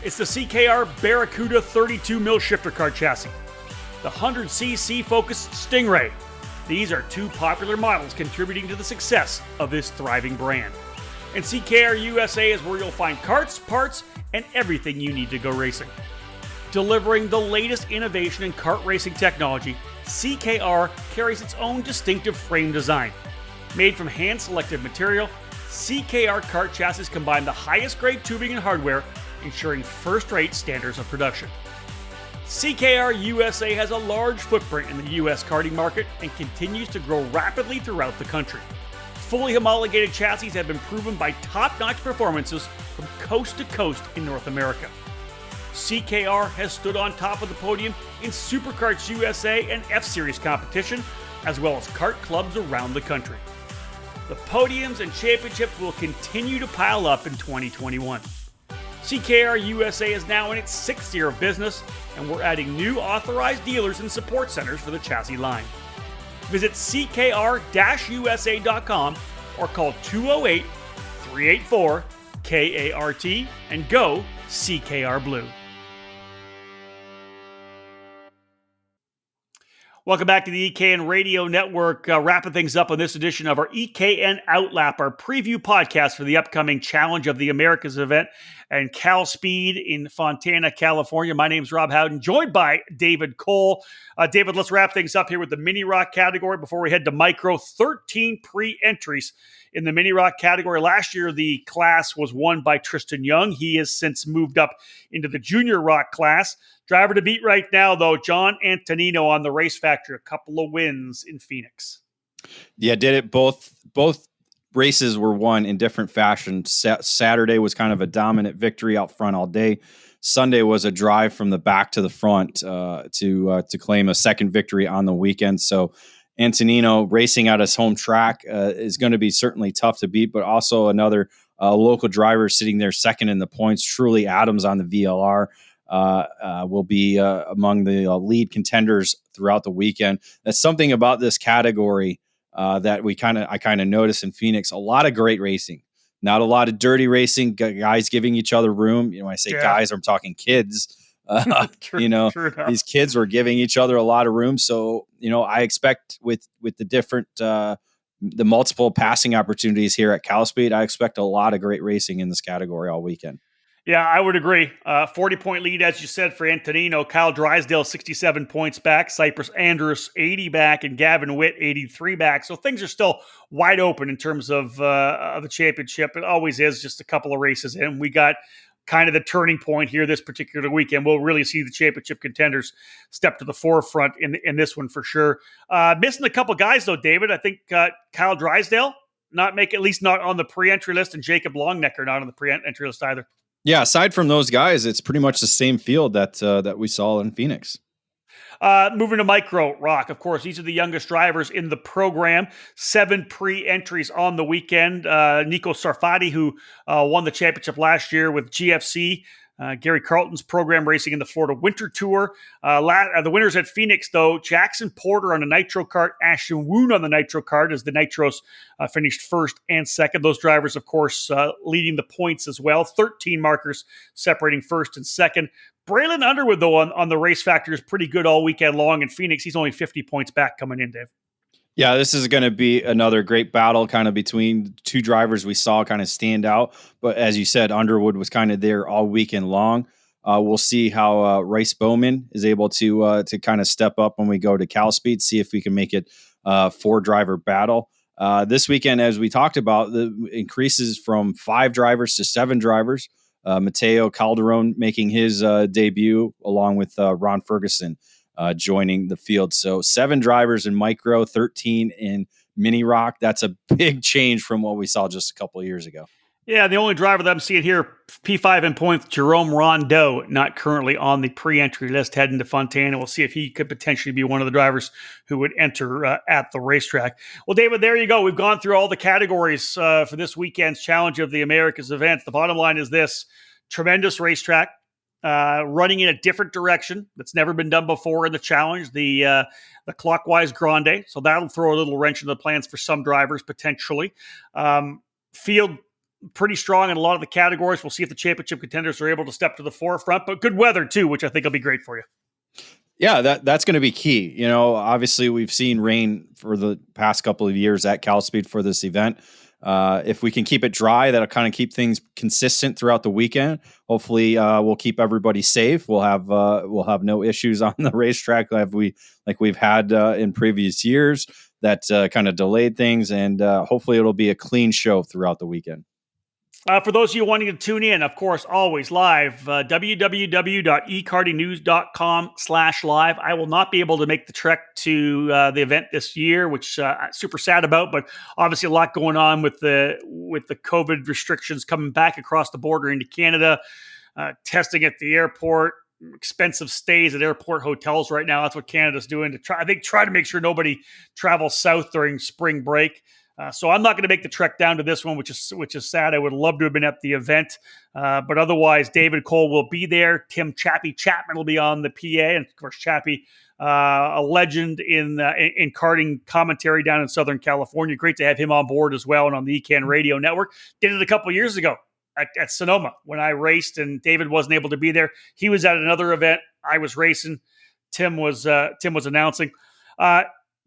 It's the CKR Barracuda 32mm shifter kart chassis, the 100cc focused Stingray. These are two popular models contributing to the success of this thriving brand. And CKR USA is where you'll find karts, parts, and everything you need to go racing. Delivering the latest innovation in kart racing technology, CKR carries its own distinctive frame design. Made from hand-selected material, CKR kart chassis combine the highest grade tubing and hardware, ensuring first-rate standards of production. CKR USA has a large footprint in the U.S. karting market and continues to grow rapidly throughout the country. Fully homologated chassis have been proven by top-notch performances from coast to coast in North America. CKR has stood on top of the podium in Superkarts USA and F-Series competition, as well as kart clubs around the country. The podiums and championships will continue to pile up in 2021. CKR USA is now in its 6th year of business, and we're adding new authorized dealers and support centers for the chassis line. Visit ckr-usa.com or call 208-384-KART and go CKR Blue. Welcome back to the EKN Radio Network, wrapping things up on this edition of our EKN OutLap, our preview podcast for the upcoming Challenge of the Americas event and CalSpeed in Fontana, California. My name is Rob Howden, joined by David Cole. David, let's wrap things up here with the mini rock category before we head to micro. 13 pre-entries in the mini rock category. Last year, the class was won by Tristan Young. He has since moved up into the junior rock class. Driver to beat right now, though, John Antonino on the Race Factor. A couple of wins in Phoenix. Yeah, did it both races were won in different fashion. Saturday was kind of a dominant victory out front all day. Sunday was a drive from the back to the front to claim a second victory on the weekend. So Antonino racing at his home track is going to be certainly tough to beat, but also another local driver sitting there second in the points. Truly Adams on the VLR will be among the lead contenders throughout the weekend. That's something about this category that I kind of noticed in Phoenix. A lot of great racing, not a lot of dirty racing. Guys giving each other room. When I say guys, I'm talking kids. These kids were giving each other a lot of room. So I expect with the different the multiple passing opportunities here at CalSpeed, I expect a lot of great racing in this category all weekend. Yeah, I would agree. 40-point lead, as you said, for Antonino. Kyle Drysdale, 67 points back. Cypress Andrus, 80 back. And Gavin Witt, 83 back. So things are still wide open in terms of the championship. It always is, just a couple of races in. We got kind of the turning point here this particular weekend. We'll really see the championship contenders step to the forefront in this one for sure. Missing a couple guys, though, David. I think Kyle Drysdale at least not on the pre-entry list, and Jacob Longnecker not on the pre-entry list either. Yeah, aside from those guys, it's pretty much the same field that we saw in Phoenix. Moving to Micro Rock, of course, these are the youngest drivers in the program. 7 pre-entries on the weekend. Nico Sarfati, who won the championship last year with GFC. Gary Carlton's program racing in the Florida Winter Tour. The winners at Phoenix, though, Jackson Porter on the Nitro kart, Ashton Woon on the Nitro kart, as the Nitros finished first and second. Those drivers, of course, leading the points as well. 13 markers separating first and second. Braylon Underwood, though, on the race factor is pretty good all weekend long in Phoenix. He's only 50 points back coming in, Dave. Yeah, this is going to be another great battle kind of between two drivers we saw kind of stand out. But as you said, Underwood was kind of there all weekend long. We'll see how Rice Bowman is able to kind of step up when we go to CalSpeed, see if we can make it a 4-driver battle. This weekend, as we talked about, the increases from 5 drivers to 7 drivers. Mateo Calderon making his debut along with Ron Ferguson joining the field. So 7 drivers in Micro, 13 in Mini Rock. That's a big change from what we saw just a couple of years ago. Yeah, the only driver that I'm seeing here, P5 in points, Jerome Rondeau, not currently on the pre-entry list, heading to Fontana. We'll see if he could potentially be one of the drivers who would enter at the racetrack. Well, David, there you go. We've gone through all the categories for this weekend's Challenge of the Americas event. The bottom line is this: tremendous racetrack, running in a different direction that's never been done before in the challenge, the clockwise grande. So that'll throw a little wrench into the plans for some drivers potentially. Field pretty strong in a lot of the categories. We'll see if the championship contenders are able to step to the forefront, but good weather too, which I think will be great for you. Yeah, that's going to be key. Obviously we've seen rain for the past couple of years at CalSpeed for this event. If we can keep it dry, that'll kind of keep things consistent throughout the weekend. Hopefully, we'll keep everybody safe. We'll have no issues on the racetrack like we've had in previous years that kind of delayed things, and hopefully it'll be a clean show throughout the weekend. For those of you wanting to tune in, of course, always live, www.ekartingnews.com/live. I will not be able to make the trek to the event this year, which I'm super sad about, but obviously a lot going on with the COVID restrictions coming back across the border into Canada, testing at the airport, expensive stays at airport hotels right now. That's what Canada's doing to try to make sure nobody travels south during spring break. So I'm not going to make the trek down to this one, which is sad. I would love to have been at the event, but otherwise, David Cole will be there. Tim Chappie Chapman will be on the PA, and of course, Chappie, a legend in karting commentary down in Southern California. Great to have him on board as well, and on the EKN Radio Network. Did it a couple of years ago at Sonoma when I raced, and David wasn't able to be there. He was at another event. I was racing. Tim was announcing.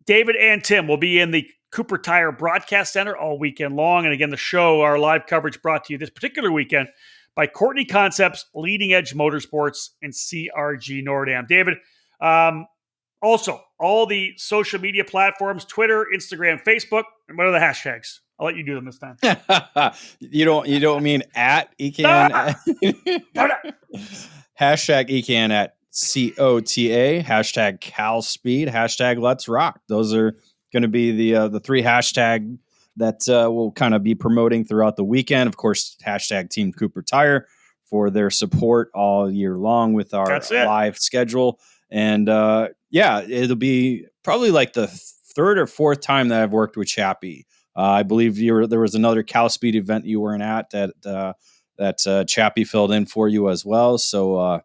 David and Tim will be in the Cooper Tire Broadcast Center all weekend long. And again, the show, our live coverage brought to you this particular weekend by Courtney Concepts, Leading Edge Motorsports, and CRG Nordam. David, also, all the social media platforms, Twitter, Instagram, Facebook, and what are the hashtags? I'll let you do them this time. You don't mean at EKN? Hashtag EKN at COTA, hashtag CalSpeed, hashtag Let's Rock. Those are going to be the 3 hashtag that we'll kind of be promoting throughout the weekend. Of course, hashtag Team Cooper Tire for their support all year long with our live schedule. And it'll be probably like the third or fourth time that I've worked with Chappie. I believe there was another CalSpeed event you weren't at that Chappie filled in for you as well. So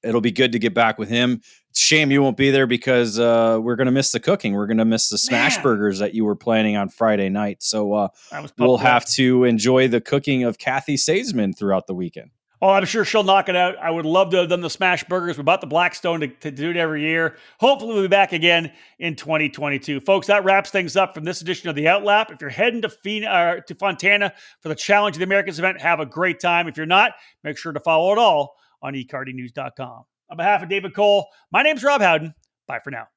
it'll be good to get back with him. It's a shame you won't be there because we're going to miss the cooking. We're going to miss the smash burgers that you were planning on Friday night. So we'll have to enjoy the cooking of Kathy Saisman throughout the weekend. Oh, I'm sure she'll knock it out. I would love to have done the smash burgers. We bought the Blackstone to do it every year. Hopefully we'll be back again in 2022. Folks, that wraps things up from this edition of the OutLap. If you're heading to Fontana for the Challenge of the Americas event, have a great time. If you're not, make sure to follow it all on ekartingnews.com. On behalf of David Cole, my name's Rob Howden. Bye for now.